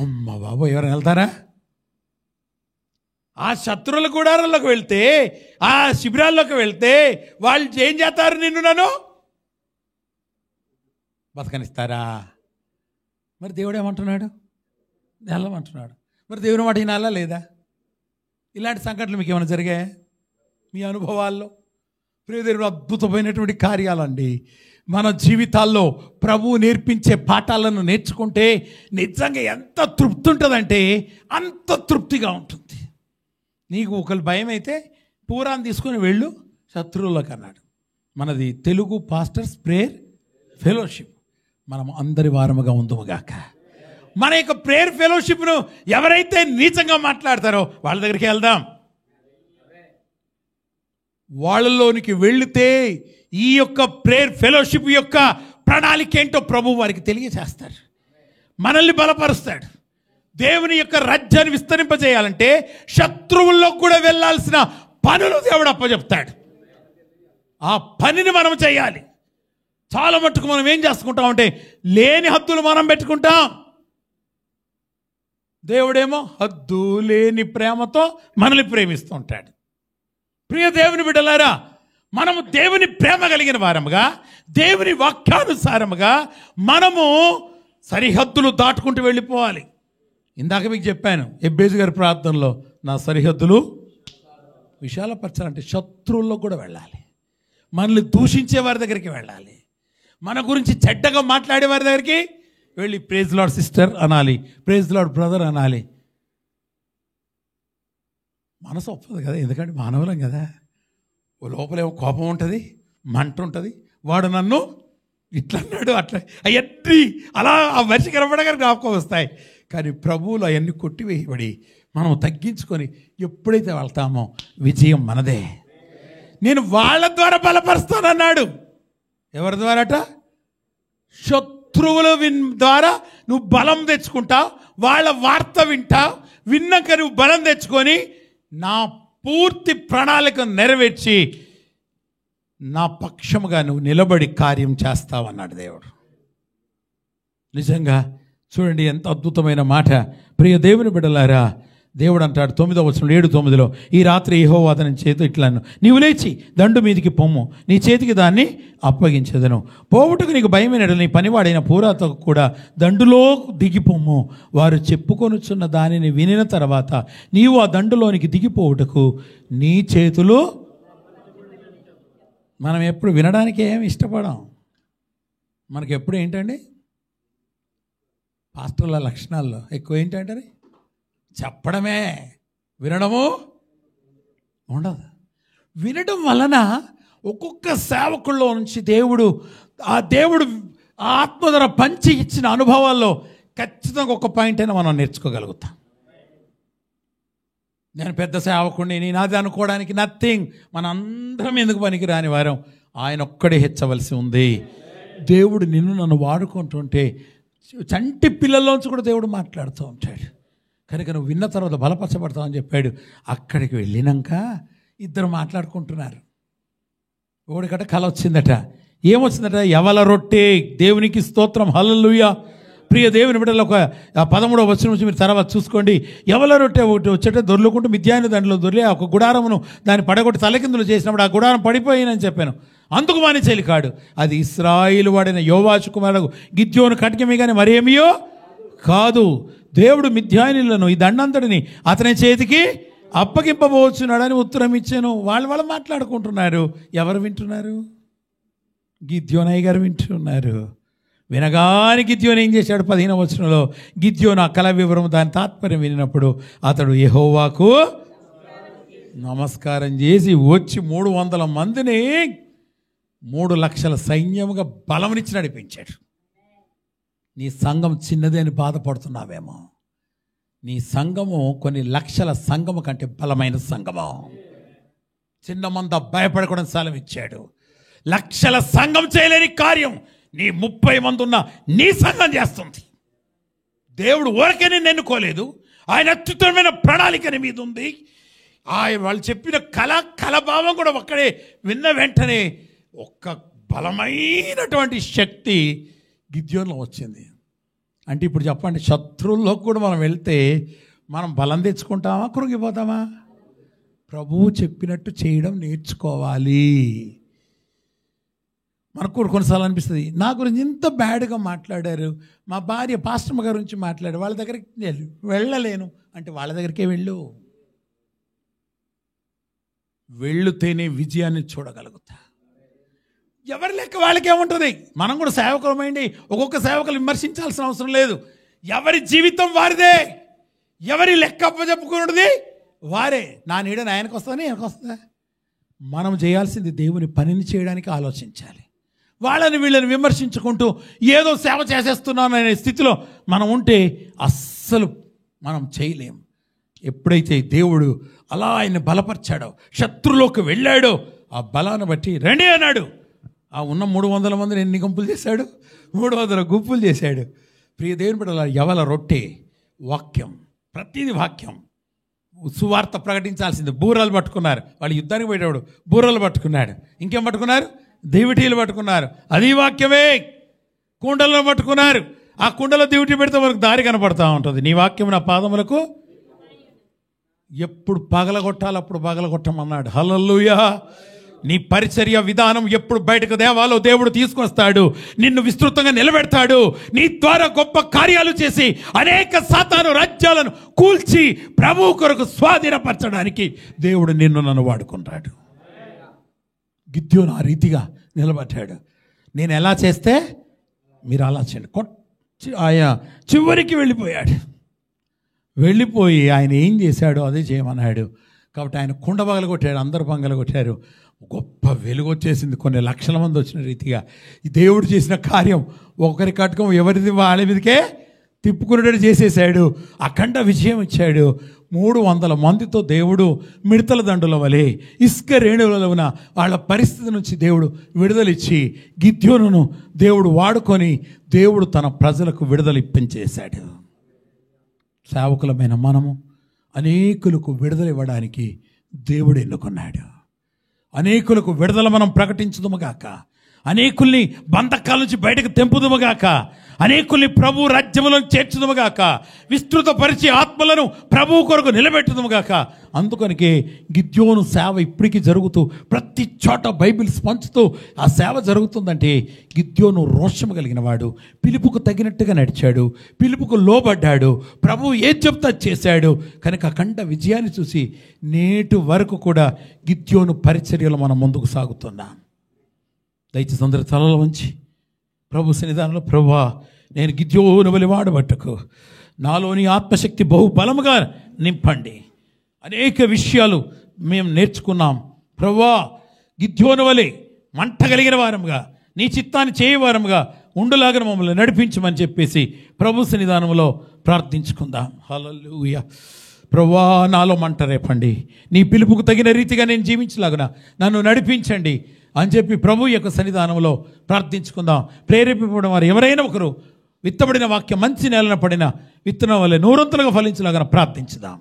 అమ్మ బాబు, ఎవరైనా వెళ్తారా? ఆ శత్రువుల గుడారాల్లోకి వెళ్తే, ఆ శిబిరాల్లోకి వెళ్తే వాళ్ళు ఏం చేస్తారు? నన్ను బతకనిస్తారా? మరి దేవుడు ఏమంటున్నాడు? వెళ్ళమంటున్నాడు. మరి దేవుని మాట వినాలా లేదా? ఇలాంటి సంఘటనలు మీకు ఏమైనా జరిగాయా మీ అనుభవాల్లో? ప్రియదేవుడు అద్భుతమైనటువంటి కార్యాలండి. మన జీవితాల్లో ప్రభువు నేర్పించే పాఠాలను నేర్చుకుంటే నిజంగా ఎంత తృప్తి ఉంటుందంటే అంత తృప్తిగా ఉంటుంది. నీకు ఒకళ్ళు భయం అయితే పూరాన్ని తీసుకొని వెళ్ళు శత్రువులకు అన్నాడు. మనది తెలుగు పాస్టర్స్ ప్రేయర్ ఫెలోషిప్. మనం అందరి వారముగా ఉందుముగాక. మన యొక్క ప్రేయర్ ఫెలోషిప్ను ఎవరైతే నీచంగా మాట్లాడతారో వాళ్ళ దగ్గరికి వెళ్దాం. వాళ్ళలోనికి వెళితే ఈ యొక్క ప్రేయర్ ఫెలోషిప్ యొక్క ప్రణాళిక ఏంటో ప్రభు వారికి తెలియజేస్తారు, మనల్ని బలపరుస్తాడు. దేవుని యొక్క రాజ్యాన్ని విస్తరింపజేయాలంటే శత్రువుల్లో కూడా వెళ్ళాల్సిన పనులు దేవుడు అప్పచెప్తాడు. ఆ పనిని మనం చేయాలి. చాలా మట్టుకు మనం ఏం చేసుకుంటామంటే లేని హద్దులు మనం పెట్టుకుంటాం. దేవుడేమో హద్దు లేని ప్రేమతో మనల్ని ప్రేమిస్తూ ఉంటాడు. ప్రియ దేవుని బిడ్డలారా, మనము దేవుని ప్రేమ కలిగిన వారముగా, దేవుని వాక్యానుసారముగా మనము సరిహద్దులు దాటుకుంటూ వెళ్ళిపోవాలి. ఇందాక మీకు చెప్పాను ఎబ్బేజు గారి ప్రార్థనలో, నా సరిహద్దులు విశాలపరచాలంటే శత్రువుల్లో కూడా వెళ్ళాలి. మనల్ని దూషించే వారి దగ్గరికి వెళ్ళాలి. మన గురించి చెడ్డగా మాట్లాడే వారి దగ్గరికి వెళ్ళి ప్రైజ్ లార్డ్ సిస్టర్ అనాలి, ప్రైజ్ లార్డ్ బ్రదర్ అనాలి. మనసు ఒప్పదు కదా, ఎందుకంటే మానవులం కదా. ఓ లోపలేమో కోపం ఉంటుంది, మంట ఉంటుంది. వాడు నన్ను ఇట్లా అన్నాడు అట్లా, అవన్నీ అలా ఆ మనిషి కనపడగానే జ్ఞాపకం వస్తాయి. కానీ ప్రభువులు అవన్నీ కొట్టివేయబడి మనం తగ్గించుకొని ఎప్పుడైతే వెళ్తామో విజయం మనదే. నేను వాళ్ళ ద్వారా బలపరుస్తానన్నాడు. ఎవరి ద్వారాట? శత్రువుల ద్వారా నువ్వు బలం తెచ్చుకుంటావు. వాళ్ళ వార్త వింటావు. విన్నాక నువ్వు బలం తెచ్చుకొని నా పూర్తి ప్రణాళిక నెరవేర్చి నా పక్షముగా నువ్వు నిలబడి కార్యం చేస్తావన్నాడు దేవుడు. నిజంగా చూడండి ఎంత అద్భుతమైన మాట. ప్రియ దేవుని బిడ్డలారా, దేవుడు అంటాడు 9వ వచనం 7:9, ఈ రాత్రి యెహోవా అతని చేతితో ఇట్లను, నీవు లేచి దండు మీదికి పొమ్ము, నీ చేతికి దాన్ని అప్పగించెదను. పోవుటకు నీకు భయమైనట్లు నీ పనివాడైన పూరాతకు కూడా దండులో దిగిపోమ్ము. వారు చెప్పుకొనుచున్న దానిని వినిన తర్వాత నీవు ఆ దండులోనికి దిగిపోవుటకు నీ చేతులు. మనం ఎప్పుడు వినడానికి ఏమి ఇష్టపడం. మనకి ఎప్పుడు ఏంటండి పాస్టర్ల లక్షణాల్లో ఎక్కువ ఏంటంటే చెప్పడమే, వినడము ఉండదు. వినడం వలన ఒక్కొక్క సేవకుల్లో నుంచి దేవుడు ఆత్మ ద్వారా పంచి ఇచ్చిన అనుభవాల్లో ఖచ్చితంగా ఒక పాయింట్ అయినా మనం నేర్చుకోగలుగుతాం. నేను పెద్ద సేవకుడిని, నేను అది అనుకోవడానికి నథింగ్. మన అందరం ఎందుకు పనికి రాని వారం, ఆయన ఒక్కడే హెచ్చవలసి ఉంది. దేవుడు నిన్ను నన్ను వాడుకుంటుంటే చంటి పిల్లల్లోంచి కూడా దేవుడు మాట్లాడుతూ ఉంటాడు. కనుక నువ్వు విన్న తర్వాత బలపరచబడతావు అని చెప్పాడు. అక్కడికి వెళ్ళినాక ఇద్దరు మాట్లాడుకుంటున్నారు. ఓడికట కల వచ్చిందట. ఏమొచ్చిందట? యవల రొట్టె. దేవునికి స్తోత్రం, హల్లెలూయా. ప్రియ దేవుని బిడ్డలు, ఒక 13వ వచనం నుంచి మీరు తర్వాత చూసుకోండి. యవల రొట్టె ఒకటి వచ్చేట దొర్లుకుంటూ మిద్యాని దాంట్లో దొర్లే ఒక గుడారమును దాన్ని పడగొట్టి తలకిందులు చేసినప్పుడు ఆ గుడారం పడిపోయిందని చెప్పాను. అందుకు మాని చెలికాడు. అది ఇశ్రాయేలు వాడిన యోవాషు కుమారుడు గిద్యోను ఖడ్గమే కానీ మరేమియో కాదు. దేవుడు మిద్యానీయులను ఈ దండంతటిని అతని చేతికి అప్పగింపబోచున్నాడని ఉత్తరం ఇచ్చాను. వాళ్ళు మాట్లాడుకుంటున్నారు. ఎవరు వింటున్నారు? గిద్యోనయ్య గారు వింటున్నారు. వినగానే గిద్యోను ఏం చేశాడు? 15వ వచనంలో గిద్యోను ఆ కల వివరం దాని తాత్పర్యం వినినప్పుడు అతడు యెహోవాకు నమస్కారం చేసి వచ్చి 300 మందిని 3 లక్షల సైన్యముగా బలమునిచ్చి నడిపించాడు. నీ సంఘం చిన్నదే అని బాధపడుతున్నావేమో. నీ సంఘము కొన్ని లక్షల సంఘము కంటే బలమైన సంఘము. చిన్న మంద భయపడకుండా స్థలం ఇచ్చాడు. లక్షల సంఘం చేయలేని కార్యం నీ 30 మంది ఉన్న నీ సంఘం చేస్తుంది. దేవుడు ఊరకే నిన్ను ఎన్నుకోలేదు. ఆయన అత్యుత్తమైన ప్రణాళిక నీ మీద ఉంది. ఆయన వాళ్ళు చెప్పిన కలభావం కూడా ఒక్కడే విన్న వెంటనే ఒక్క బలమైనటువంటి శక్తి గిద్యోనులో వచ్చింది. అంటే ఇప్పుడు చెప్పండి, శత్రువుల్లో కూడా మనం వెళ్తే మనం బలం తెచ్చుకుంటామా, కృంగిపోతామా? ప్రభువు చెప్పినట్టు చేయడం నేర్చుకోవాలి. మనకు కూడా కొన్నిసార్లు అనిపిస్తుంది, నా గురించి ఇంత బ్యాడ్గా మాట్లాడారు, మా భార్య పాస్టమ్మ గారి గురించి మాట్లాడారు, వాళ్ళ దగ్గరికి వెళ్ళలేను అంటే వాళ్ళ దగ్గరికే వెళ్ళుతేనే విజయాన్ని చూడగలుగుతా. ఎవరి లెక్క వాళ్ళకే ఉంటుంది. మనం కూడా సేవకులమైంది. ఒక్కొక్క సేవకులు విమర్శించాల్సిన అవసరం లేదు. ఎవరి జీవితం వారిదే. ఎవరి లెక్క అప్పచెప్పుకున్నది వారే నా నీడ ఆయనకు వస్తుందని ఆయనకు వస్తుందా? మనం చేయాల్సింది దేవుని పనిని చేయడానికి ఆలోచించాలి. వాళ్ళని వీళ్ళని విమర్శించుకుంటూ ఏదో సేవ చేసేస్తున్నాను అనే స్థితిలో మనం ఉంటే అస్సలు మనం చేయలేం. ఎప్పుడైతే దేవుడు అలా ఆయన బలపరిచాడో, శత్రులోకి వెళ్ళాడో, ఆ బలాన్ని బట్టి రండి అన్నాడు. ఆ ఉన్న 300 మందిని ఎన్ని గుంపులు చేశాడు? 300 గుంపులు చేశాడు. ప్రియ దేవుని బిడ్డలారా, యవల రొట్టె వాక్యం, ప్రతిదీ వాక్యం. సువార్త ప్రకటించాల్సింది. బూరలు పట్టుకున్నారు, వాళ్ళు యుద్ధానికి పోయేవాడు బూరలు పట్టుకున్నాడు. ఇంకేం పట్టుకున్నారు? దివిటీలు పట్టుకున్నారు, అది వాక్యమే. కుండలను పట్టుకున్నారు, ఆ కుండలో దివిటి పెడితే మనకు దారి కనపడతా ఉంటుంది. నీ వాక్యం నా పాదములకు ఎప్పుడు పగలగొట్టాలి అప్పుడు పగలగొట్టమన్నాడు. హల్లెలూయా. నీ పరిచర్య విధానం ఎప్పుడు బయటకు దేవాలో దేవుడు తీసుకొస్తాడు, నిన్ను విస్తృతంగా నిలబెడతాడు. నీ ద్వారా గొప్ప కార్యాలు చేసి అనేక సాతాను రాజ్యాలను కూల్చి ప్రభువు కొరకు స్వాధీనపరచడానికి దేవుడు నిన్ను నన్ను వాడుకుంటాడు. గిద్యోను ఆ రీతిగా నిలబడ్డాడు. నేను ఎలా చేస్తే మీరు అలా చేయండి. ఆయన చివరికి వెళ్ళిపోయాడు. వెళ్ళిపోయి ఆయన ఏం చేశాడో అదే చేయమన్నాడు. కాబట్టి ఆయన కుండ పగలగొట్టాడు, అందరూ పగలగొట్టారు. గొప్ప వెలుగు వచ్చేసింది, కొన్ని లక్షల మంది వచ్చిన రీతిగా. ఈ దేవుడు చేసిన కార్యం ఒకరి కటకం ఎవరిది వాళ్ళ మీదకే తిప్పుకునేటట్టు చేసేసాడు. అఖండ విజయం ఇచ్చాడు. 300 మందితో దేవుడు మిడతల దండుల వలె ఇసుక రేణువుల వాళ్ళ పరిస్థితి నుంచి దేవుడు విడుదలిచ్చి గిద్యోనును దేవుడు వాడుకొని దేవుడు తన ప్రజలకు విడుదల ఇప్పించేశాడు. సేవకులమైన మనము అనేకులకు విడుదల ఇవ్వడానికి దేవుడు ఎన్నుకున్నాడు. అనేకులకు విడుదల మనం ప్రకటించుదుముగాక, అనేకుల్ని బంధకాల నుంచి బయటకు తెంపుదుముగాక, అనేకుల్ని ప్రభు రాజ్యములో చేర్చుదుముగాక, విస్తృతపరిచి ఆత్మలను ప్రభువు కొరకు నిలబెట్టుదుముగాక. అందుకనికే గిద్యోను సేవ ఇప్పటికీ జరుగుతూ ప్రతి చోట బైబిల్స్ పంచుతూ ఆ సేవ జరుగుతుందంటే గిద్యోను రోషము కలిగిన వాడు, పిలుపుకు తగినట్టుగా నడిచాడు, పిలుపుకు లోబడ్డాడు, ప్రభువు ఏం చెప్తా చేశాడు. కనుక అఖండ విజయాన్ని చూసి నేటి వరకు కూడా గిద్యోను పరిచర్యలు మనం ముందుకు సాగుతున్నాం. దయచేసి అందరి తలలో ఉంచి ప్రభు సన్నిధానంలో, ప్రభువా నేను గిద్యోను వలె వాడబట్టకు, నాలోని ఆత్మశక్తి బహుబలముగా నింపండి. అనేక విషయాలు మేము నేర్చుకున్నాం. ప్రభువా గిద్యోను వలె మంట కలిగిన వారముగా, నీ చిత్తాన్ని చేయవారముగా ఉండులాగా మమ్మల్ని నడిపించమని చెప్పేసి ప్రభు సన్నిధానంలో ప్రార్థించుకుందాం. హల్లెలూయా. ప్రభువా నాలో మంట రేపండి, నీ పిలుపుకు తగిన రీతిగా నేను జీవించలాగున నన్ను నడిపించండి అని చెప్పి ప్రభు యొక్క సన్నిధానంలో ప్రార్థించుకుందాం. ప్రేరేపింపబడిన వారు ఎవరైనా ఒకరు విత్తబడిన వాక్యం మంచి నేలన పడిన విత్తనం వలె నూరంతలుగా ఫలించలాగా ప్రార్థించుదాం.